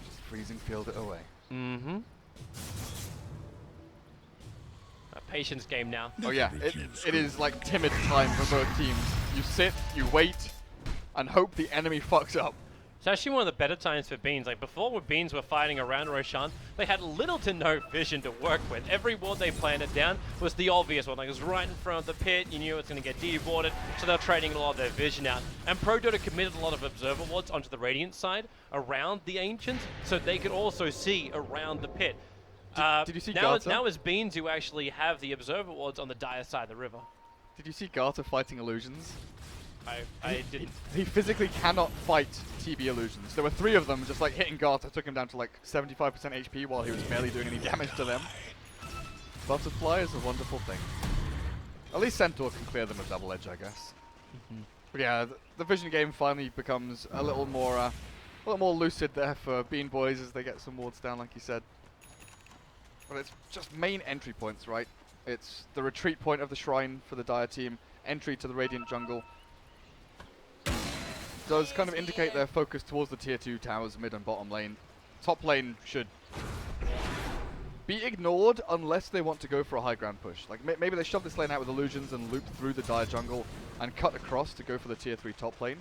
Just freezing field it away. Mm-hmm. A patience game now. Oh yeah, it is like timid time for both teams. You sit, you wait, and hope the enemy fucks up. It's actually one of the better times for Beans. Like before, when Beans were fighting around Roshan, they had little to no vision to work with. Every ward they planted down was the obvious one. Like it was right in front of the pit. You knew it was going to get dewarded, so they're trading a lot of their vision out. And Prodota committed a lot of observer wards onto the Radiant side around the Ancients, so they could also see around the pit. Did you see now? Garter? Now it's Beans who actually have the observer wards on the dire side of the river. Did you see Garter fighting illusions? I didn't. He physically cannot fight TB illusions. There were 3 of them, just like hitting Garter took him down to like 75% HP while he was barely doing any damage to them. Butterfly is a wonderful thing. At least Centaur can clear them with double edge, I guess. But yeah, the vision game finally becomes a little more lucid there for BeanBoys as they get some wards down, like you said. But it's just main entry points, right? It's the retreat point of the shrine for the Dire team, entry to the Radiant jungle. Does kind of indicate their focus towards the tier 2 towers, mid and bottom lane. Top lane should be ignored unless they want to go for a high ground push. Like maybe they shove this lane out with illusions and loop through the Dire jungle and cut across to go for the tier 3 top lane.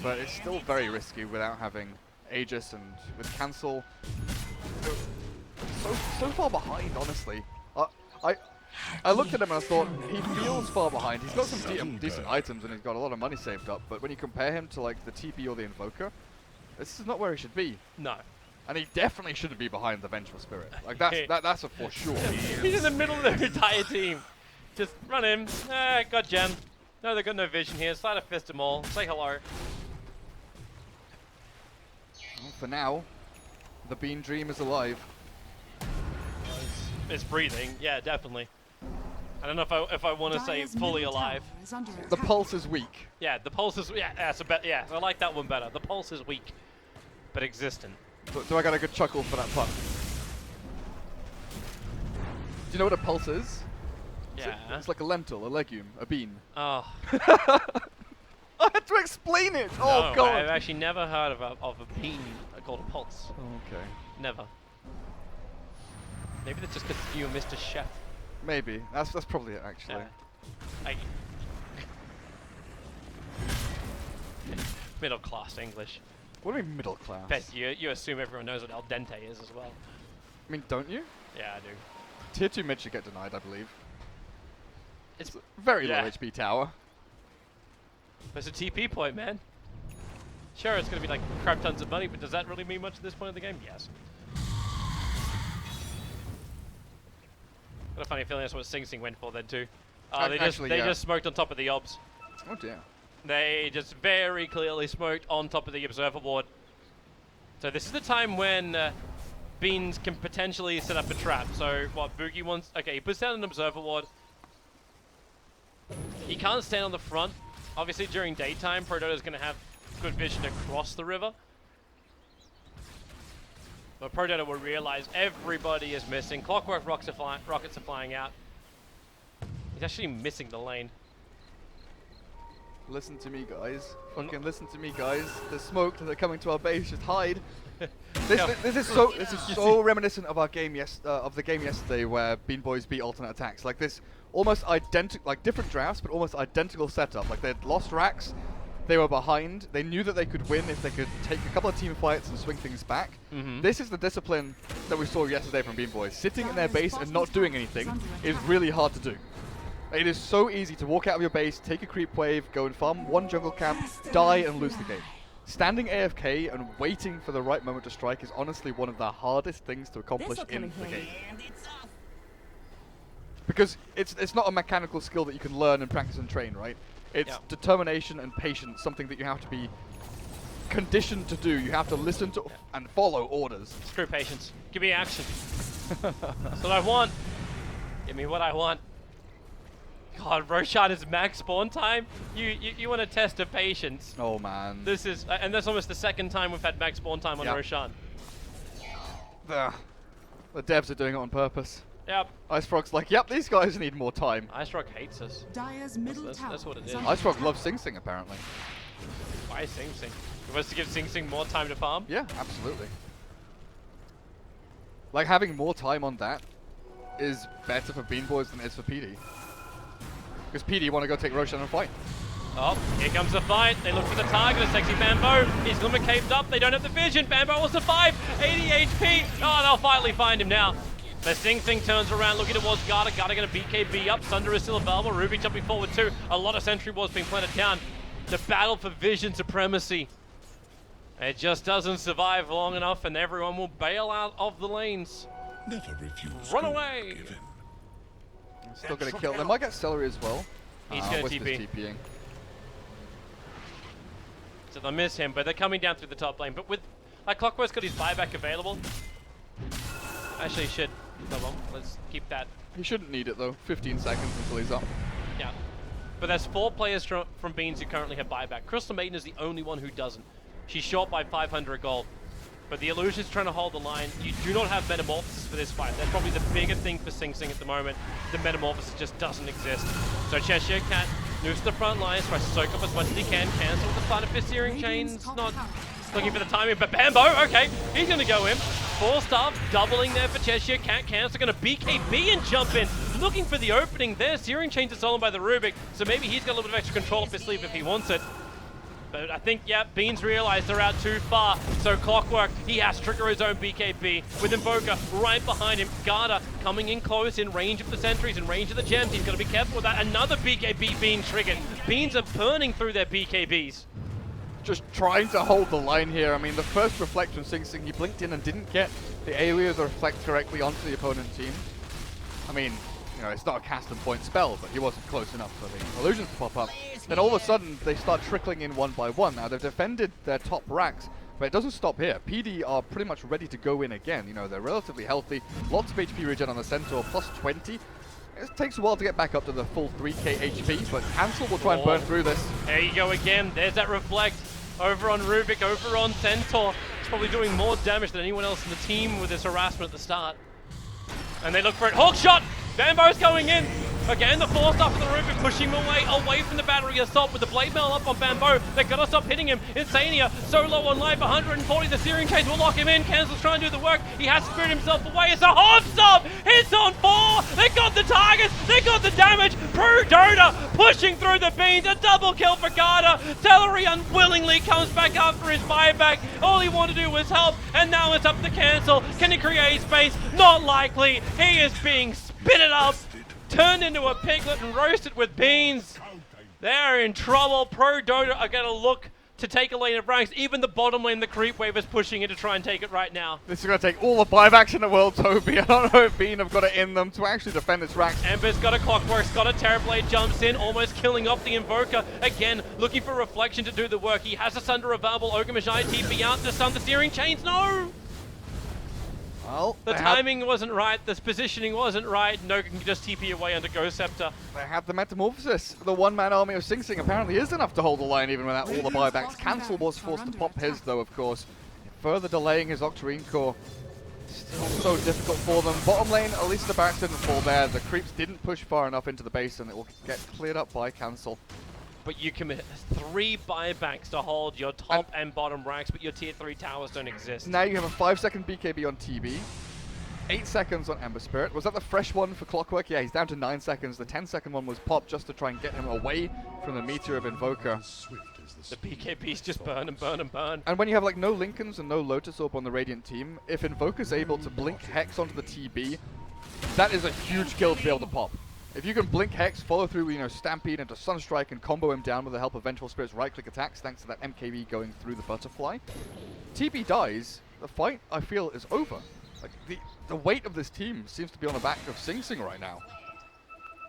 But it's still very risky without having Aegis and with Cancel. So far behind, honestly. I looked at him and I thought, he feels far behind. He's got some decent items and he's got a lot of money saved up, but when you compare him to like the TP or the Invoker, this is not where he should be. No. And he definitely shouldn't be behind the Vengeful Spirit. Like that's a for sure. He's in the middle of their entire team. Just run him. Got Gem. No, they've got no vision here. Slide a fist them all. Say hello. Well, for now, the Bean Dream is alive. It's breathing. Yeah, definitely. I don't know if I want to say Dire's fully middle alive. tower is under The attack. pulse is weak. Yeah, the pulse is. Yeah, that's a bet. Yeah, I like that one better. The pulse is weak, but existent. So I got a good chuckle for that pun. Do you know what a pulse is? Yeah. It's like a lentil, a legume, a bean. Oh. I had to explain it! Oh No, god! I've actually never heard of a bean called a pulse. Okay. Never. Maybe that's just because you and Mr. Chef. Maybe. That's probably it, actually. Middle class English. What do you mean middle class? Bet you assume everyone knows what al dente is as well. I mean, don't you? Yeah, I do. Tier 2 mid should get denied, I believe. It's a very yeah. low HP tower. It's a TP point, man. Sure, it's going to be like crap tons of money, but does that really mean much at this point in the game? Yes. Got a funny feeling that's what Sing Sing went for then too. They just smoked on top of the obs. Oh dear. They just very clearly smoked on top of the observer ward. So this is the time when Beans can potentially set up a trap. So what Boogie wants? Okay, he puts down an observer ward. He can't stand on the front Obviously, during daytime, Prodota is going to have good vision across the river. But Prodota will realize everybody is missing. Clockwork rockets are flying out. He's actually missing the lane. Listen to me, guys. Fucking listen to me, guys. There's smoke. They're coming to our base. Just hide. This is so reminiscent of our game of the game yesterday where BeanBoys beat alternate attacks. Like this, almost identical, like different drafts, but almost identical setup. Like they'd lost racks. They were behind. They knew that they could win if they could take a couple of team fights and swing things back. This is the discipline that we saw yesterday from BeanBoys. Sitting in their base and not doing anything is really hard to do. It is so easy to walk out of your base, take a creep wave, go and farm one jungle camp, die and lose the game. Standing AFK and waiting for the right moment to strike is honestly one of the hardest things to accomplish in the game. Because it's not a mechanical skill that you can learn and practice and train, right? It's determination and patience, something that you have to be conditioned to do. You have to listen to and follow orders. Screw patience. Give me action. That's what I want. Give me what I want. God, Roshan is max spawn time. You want to test the patience? Oh man. This is, and that's almost the second time we've had max spawn time on Roshan. The devs are doing it on purpose. Yep. Ice Frog's like, yep, these guys need more time. Ice Frog hates us. Dire's middle tower. That's what it is. Ice Frog loves Sing Sing apparently. Why Sing Sing? You want us to give Sing Sing more time to farm? Yeah, absolutely. Like having more time on that is better for BeanBoys than it is for PD. Because PD want to go take Roshan and fight. Oh, here comes the fight. They look for the target. A sexy Bambo. He's limit caved up. They don't have the vision. Bambo will survive. 80 HP. Oh, they'll finally find him now. The Sing Sing turns around looking towards Garda. Garda going to BKB up. Sunder is still available. Ruby jumping forward too. A lot of sentry walls being planted down. The battle for vision supremacy. It just doesn't survive long enough and everyone will bail out of the lanes. Never refuse. Run away. Still gonna kill. They might get Celery as well. He's gonna TP. TPing. So they'll miss him, but they're coming down through the top lane. But with, like, Clockwork's got his buyback available. Actually, he should. Oh well, let's keep that. He shouldn't need it though. 15 seconds until he's up. Yeah. But there's 4 players from Beans who currently have buyback. Crystal Maiden is the only one who doesn't. She's short by 500 gold. But the Illusion's trying to hold the line. You do not have Metamorphosis for this fight. That's probably the biggest thing for Sing Sing at the moment. The Metamorphosis just doesn't exist. So Cheshire Cat moves to the front lines, tries to soak up as much as he can. Cancel with the start of his Searing Chains. Not looking for the timing, but Bambo, okay, he's going to go in. 4-star, doubling there for Cheshire Cat. Cancel going to BKB and jump in. Looking for the opening there. Searing Chains is stolen by the Rubik, so maybe he's got a little bit of extra control up his sleeve if he wants it. But I think, yeah, Beans realized they're out too far. So Clockwork, he has to trigger his own BKB. With Invoker right behind him. Garda coming in close, in range of the sentries, in range of the gems. He's got to be careful with that. Another BKB being triggered. Beans are burning through their BKBs. Just trying to hold the line here. I mean, the first reflect from Sing Sing, he blinked in and didn't get the area of the reflect correctly onto the opponent team. I mean, you know, it's not a cast and point spell, but he wasn't close enough for the illusions to pop up. Then all of a sudden, they start trickling in one by one. Now, they've defended their top racks, but it doesn't stop here. PD are pretty much ready to go in again. You know, they're relatively healthy. Lots of HP regen on the Centaur, plus 20. It takes a while to get back up to the full 3k HP, but Hansel will try and burn through this. There you go again. There's that reflect. Over on Rubik, over on Centaur. It's probably doing more damage than anyone else in the team with this harassment at the start. And they look for it. Hawk shot! Bambo's going in. Again, the 4-star for the Rubik, pushing him away from the battery assault with the blade mail up on Bambo. They've got to stop hitting him. Insania, so low on life, 140. The Searing Chains will lock him in. Cancel's trying to do the work. He has spirit himself away. It's a hard stop. Hits on 4. They got the targets. They got the damage. Prodota pushing through the Beans. A double kill for Garda. Celery unwillingly comes back after his buyback. All he wanted to do was help, and now it's up to Cancel. Can he create space? Not likely. He is being spitted up, turned into a piglet and roasted with beans. They're in trouble. Prodota are going to look to take a lane of ranks. Even the bottom lane, the creep wave, is pushing in to try and take it right now. This is going to take all the buybacks in the world, Toby. I don't know if Bean have got it in them to actually defend its ranks. Ember's got a Clockwork's got a Terrorblade, jumps in, almost killing off the Invoker. Again, looking for Reflection to do the work. He has a Sunder available. Ogre Magi TP out to stun the Searing Chains. No! Well, The timing wasn't right, the positioning wasn't right, Noga can just TP away under Ghost Scepter. They have the Metamorphosis. The one-man army of Sing Sing apparently is enough to hold the line even without all the buybacks. Cancel was forced to pop his though, of course. Further delaying his Octarine Core. Still so difficult for them. Bottom lane, at least the barracks didn't fall there. The creeps didn't push far enough into the base and it will get cleared up by Cancel. But you commit 3 buybacks to hold your top and bottom racks, but your tier 3 towers don't exist. Now you have a 5-second BKB on TB. 8 seconds on Ember Spirit. Was that the fresh one for Clockwork? Yeah, he's down to 9 seconds. The 10-second one was popped just to try and get him away from the Meteor of Invoker. The BKBs just burn and burn and burn. And when you have like no Lincolns and no Lotus Orb on the Radiant team, if Invoker's able to blink Hex onto the TB, that is a huge kill to be able to pop. If you can blink Hex, follow through, Stampede into Sunstrike and combo him down with the help of Vengeful Spirit's right-click attacks, thanks to that MKB going through the Butterfly. TB dies, the fight, I feel, is over. Like, the weight of this team seems to be on the back of Sing Sing right now.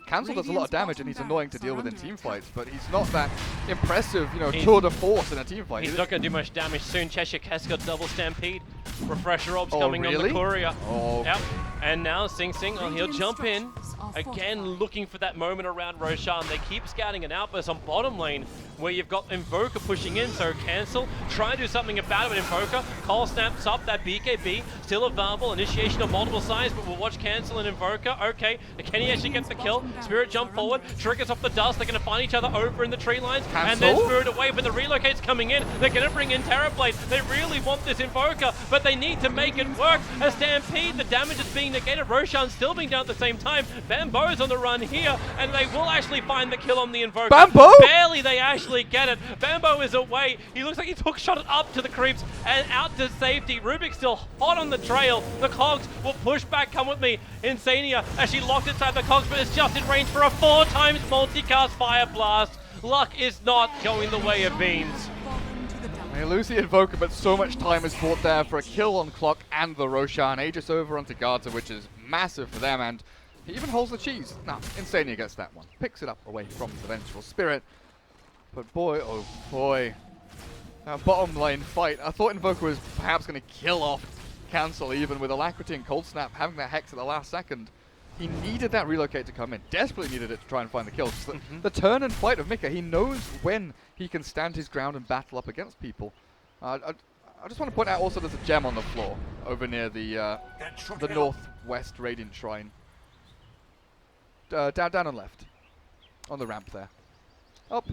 Cancel does a lot of damage and he's annoying to deal with in team fights, but he's not that impressive, tour de force in a team fight. He's not going to do much damage soon. Cheshire Cat's got double Stampede. Refresher Orbs coming on the Courier. Oh. Yep. And now Sing Sing, he'll jump in. Again, looking for that moment around Roshan. They keep scouting an outburst on bottom lane where you've got Invoker pushing in, so Cancel. Try and do something about it with Invoker. Cole snaps up that BKB. Still available. Initiation of multiple sides, but we'll watch Cancel and Invoker. Okay, can he actually get the kill? Spirit jump forward. Triggers off the dust. They're going to find each other over in the tree lines. Cancel. And then Spirit away, but the relocate's coming in. They're going to bring in Terrorblade. They really want this Invoker, but they need to make it work. A Stampede, the damage is being negated. Roshan still being down at the same time. Bambo's on the run here, and they will actually find the kill on the Invoker. Bambo! Barely they actually get it. Bambo is away. He looks like he took shot it up to the creeps and out to safety. Rubik's still hot on the trail. The Cogs will push back. Come with me. Insania actually locked inside the Cogs, but it's just in range for a 4 times multicast Fire Blast. Luck is not going the way of Beans. They lose the Invoker, but so much time is bought there for a kill on Clock and the Roshan. Aegis over onto Garter, which is massive for them, and he even holds the cheese. Now, Insania gets that one. Picks it up away from the Vengeful Spirit. But boy, oh boy. That bottom lane fight. I thought Invoker was perhaps going to kill off Cancel, even with Alacrity and Cold Snap having that Hex at the last second. He needed that relocate to come in. Desperately needed it to try and find the kills. The turn and fight of Mika, he knows when he can stand his ground and battle up against people. I just want to point out also there's a gem on the floor over near the northwest Radiant Shrine. Down and left. On the ramp there. Up.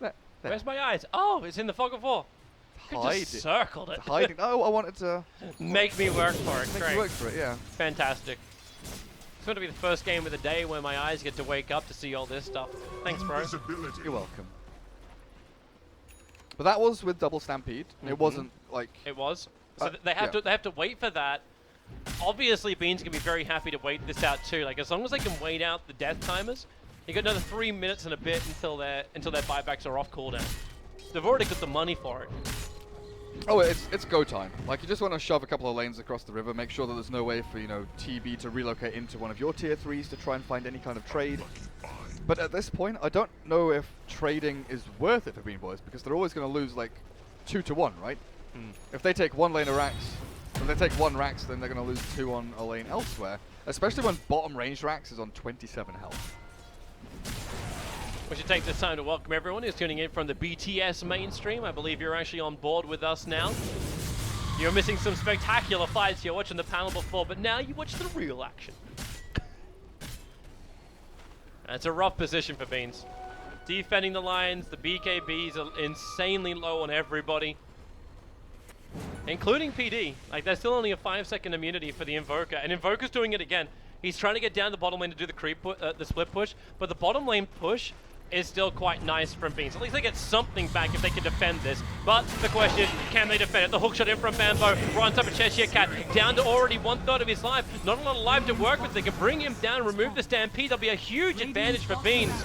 There. Where's my eyes? Oh, it's in the fog of war. Hide Just it. circled it. Hiding. Oh, I wanted to Make me work for it. make Great. you work for it, yeah. Fantastic. It's going to be the first game of the day where my eyes get to wake up to see all this stuff. Thanks, bro. You're welcome. But that was with double Stampede. It wasn't like... It was. So they have to wait for that. Obviously, Bean's going to be very happy to wait this out too. Like, as long as they can wait out the death timers, you got another 3 minutes and a bit until their buybacks are off cooldown. They've already got the money for it. Oh, it's go time. Like, you just want to shove a couple of lanes across the river, make sure that there's no way for, TB to relocate into one of your tier 3s to try and find any kind of trade. But at this point, I don't know if trading is worth it for BeanBoys, because they're always going to lose, like, 2-1, right? If they take 1 lane of Rax, if they take 1 Rax, then they're going to lose 2 on a lane elsewhere. Especially when bottom range Rax is on 27 health. We should take this time to welcome everyone who's tuning in from the BTS mainstream. I believe you're actually on board with us now. You're missing some spectacular fights. You're watching the panel before, but now you watch the real action. It's a rough position for Beans. Defending the lines, the BKBs are insanely low on everybody. Including PD. Like, there's still only a 5-second immunity for the Invoker, and Invoker's doing it again. He's trying to get down the bottom lane to do the creep, the split push, but the bottom lane push is still quite nice from Beans. At least they get something back if they can defend this. But the question is, can they defend it? The hook shot in from Bambo, right on top of Cheshire Cat, down to already 1/3 of his life. Not a lot of life to work with. They can bring him down, remove the Stampede. That'll be a huge advantage for Beans.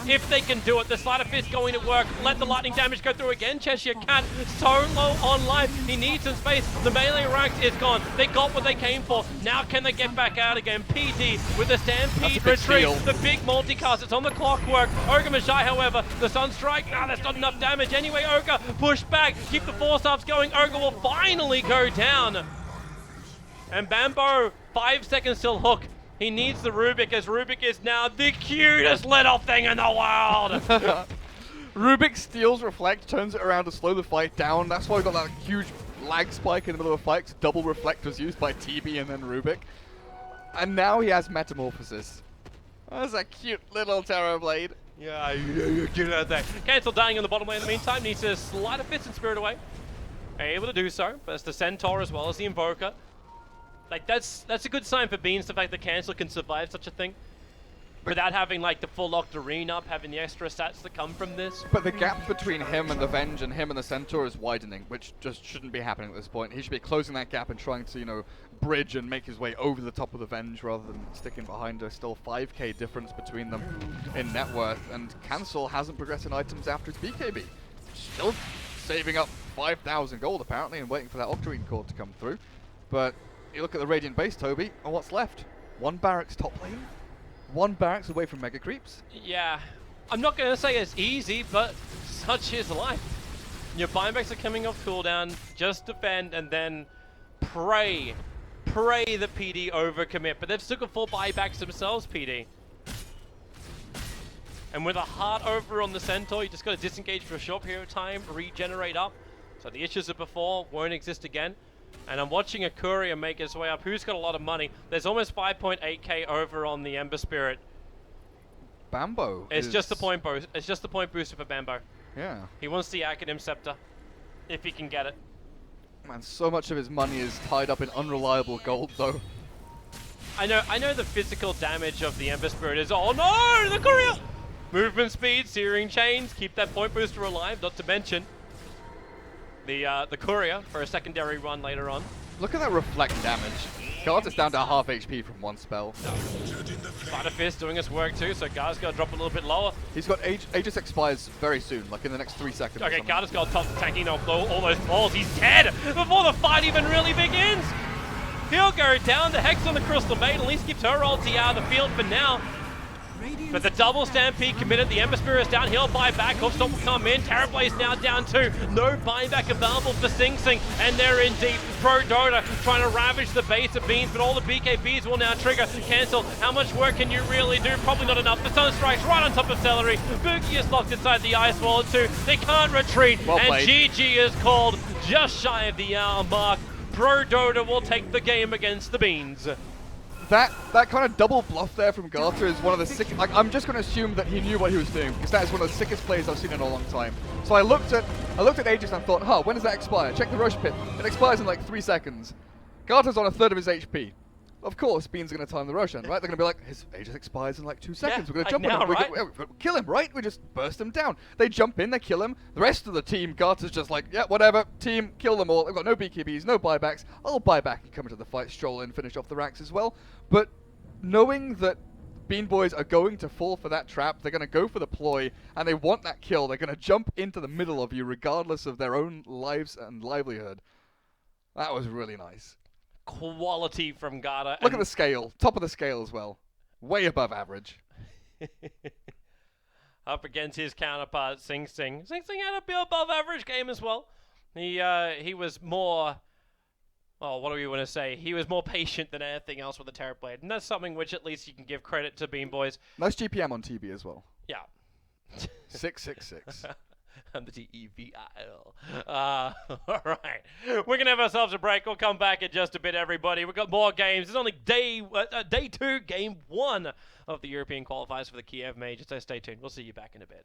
If they can do it, the Sleight of Fist going to work. Let the lightning damage go through again. Cheshire Cat so low on life. He needs some space. The melee Rax is gone. They got what they came for. Now can they get back out again? PD with the Stampede retreat. Steal. The big multicast. It's on the clockwork. Ogre Mashai, however, the Sunstrike. Nah, that's not enough damage. Anyway, Ogre, push back. Keep the force ups going. Ogre will finally go down. And Bambo, 5 seconds till hook. He needs the Rubik, as Rubik is now the cutest little thing in the world. Rubik steals Reflect, turns it around to slow the fight down. That's why we got that huge lag spike in the middle of the fight. 'Cause double Reflect was used by TB and then Rubik. And now he has Metamorphosis. That's a cute little Terrorblade. Yeah, you do that thing. Cancel dying in the bottom lane in the meantime. Needs to slide a Fist and Spirit away. Able to do so, but it's the Centaur as well as the Invoker. Like, that's a good sign for Beans, the fact that Cancel can survive such a thing. Without having, like, the full Octarine up, having the extra stats that come from this. But the gap between him and the Venge and him and the Centaur is widening, which just shouldn't be happening at this point. He should be closing that gap and trying to, you know, bridge and make his way over the top of the Venge rather than sticking behind. There's still 5k difference between them in net worth, and Cancel hasn't progressed in items after his BKB. Still saving up 5,000 gold apparently and waiting for that Octarine cord to come through. But you look at the Radiant base, Toby, and what's left? One barracks top lane, one barracks away from Mega Creeps. Yeah, I'm not going to say it's easy, but such is life. Your buybacks are coming off cooldown, just defend, and then pray the PD overcommit. But they've still got 4 buybacks themselves, PD. And with a heart over on the Centaur, you just got to disengage for a short period of time, regenerate up. So the issues of before won't exist again. And I'm watching a courier make his way up. Who's got a lot of money? There's almost 5.8k over on the Ember Spirit. Bambo. It's just the point boost. It's just the point booster for Bambo. Yeah. He wants the Acronym Scepter, if he can get it. Man, so much of his money is tied up in unreliable gold, though. I know the physical damage of the Ember Spirit is, oh no, the courier! Movement speed, searing chains, keep that point booster alive, not to mention the courier for a secondary run later on. Look at that reflect damage. Garda's down to half HP from one spell. Spider Fist doing his work too, so Garda's got to drop a little bit lower. He's got Aegis expires very soon, like in the next 3 seconds. Okay, Garda's got top tanking, they'll blow all those balls. He's dead before the fight even really begins. He'll go down. The Hex on the Crystal Maiden at least keeps her ulti out of the field for now. But the double Stampede committed. The Ember Spirit is down. He'll buy back. Hookstop will come in. Terrorblade's now down too. No buyback available for Sing Sing. And they're in deep. Prodota trying to ravage the base of Beans, but all the BKBs will now trigger. Cancel. How much work can you really do? Probably not enough. The Sun Strike's right on top of Celery. Boogie is locked inside the Ice Wall too. They can't retreat. Well and played. GG is called just shy of the hour mark. Prodota will take the game against the Beans. That kind of double bluff there from Garter is one of the sick. Like, I'm just going to assume that he knew what he was doing, because that is one of the sickest plays I've seen in a long time. So I looked at Aegis and thought, huh, when does that expire? Check the Rush Pit. It expires in like 3 seconds. Garter's on a third of his HP. Of course, Bean's going to time the Roshan, right? They're going to be like, his Aegis expires in like 2 seconds. Yeah, We're going to jump now, on him. right? We kill him, right? We just burst him down. They jump in, they kill him. The rest of the team, Garter's just like, yeah, whatever. Team, kill them all. They've got no BKBs, no buybacks. I'll buy back and come into the fight, stroll in, finish off the racks as well. But knowing that BeanBoys are going to fall for that trap, they're going to go for the ploy, and they want that kill. They're going to jump into the middle of you regardless of their own lives and livelihood. That was really nice. Quality from Garda. Look at the scale. Top of the scale as well. Way above average. Up against his counterpart, Sing Sing. Sing Sing had a bit above average game as well. He was more... Oh, what do we want to say? He was more patient than anything else with the Terrorblade. And that's something which at least you can give credit to BeanBoys. Nice GPM on TB as well. Yeah. 666. And the T-E-V-I-L. All right. We're going to have ourselves a break. We'll come back in just a bit, everybody. We've got more games. It's only day 2, game 1 of the European qualifiers for the Kiev Major. So stay tuned. We'll see you back in a bit.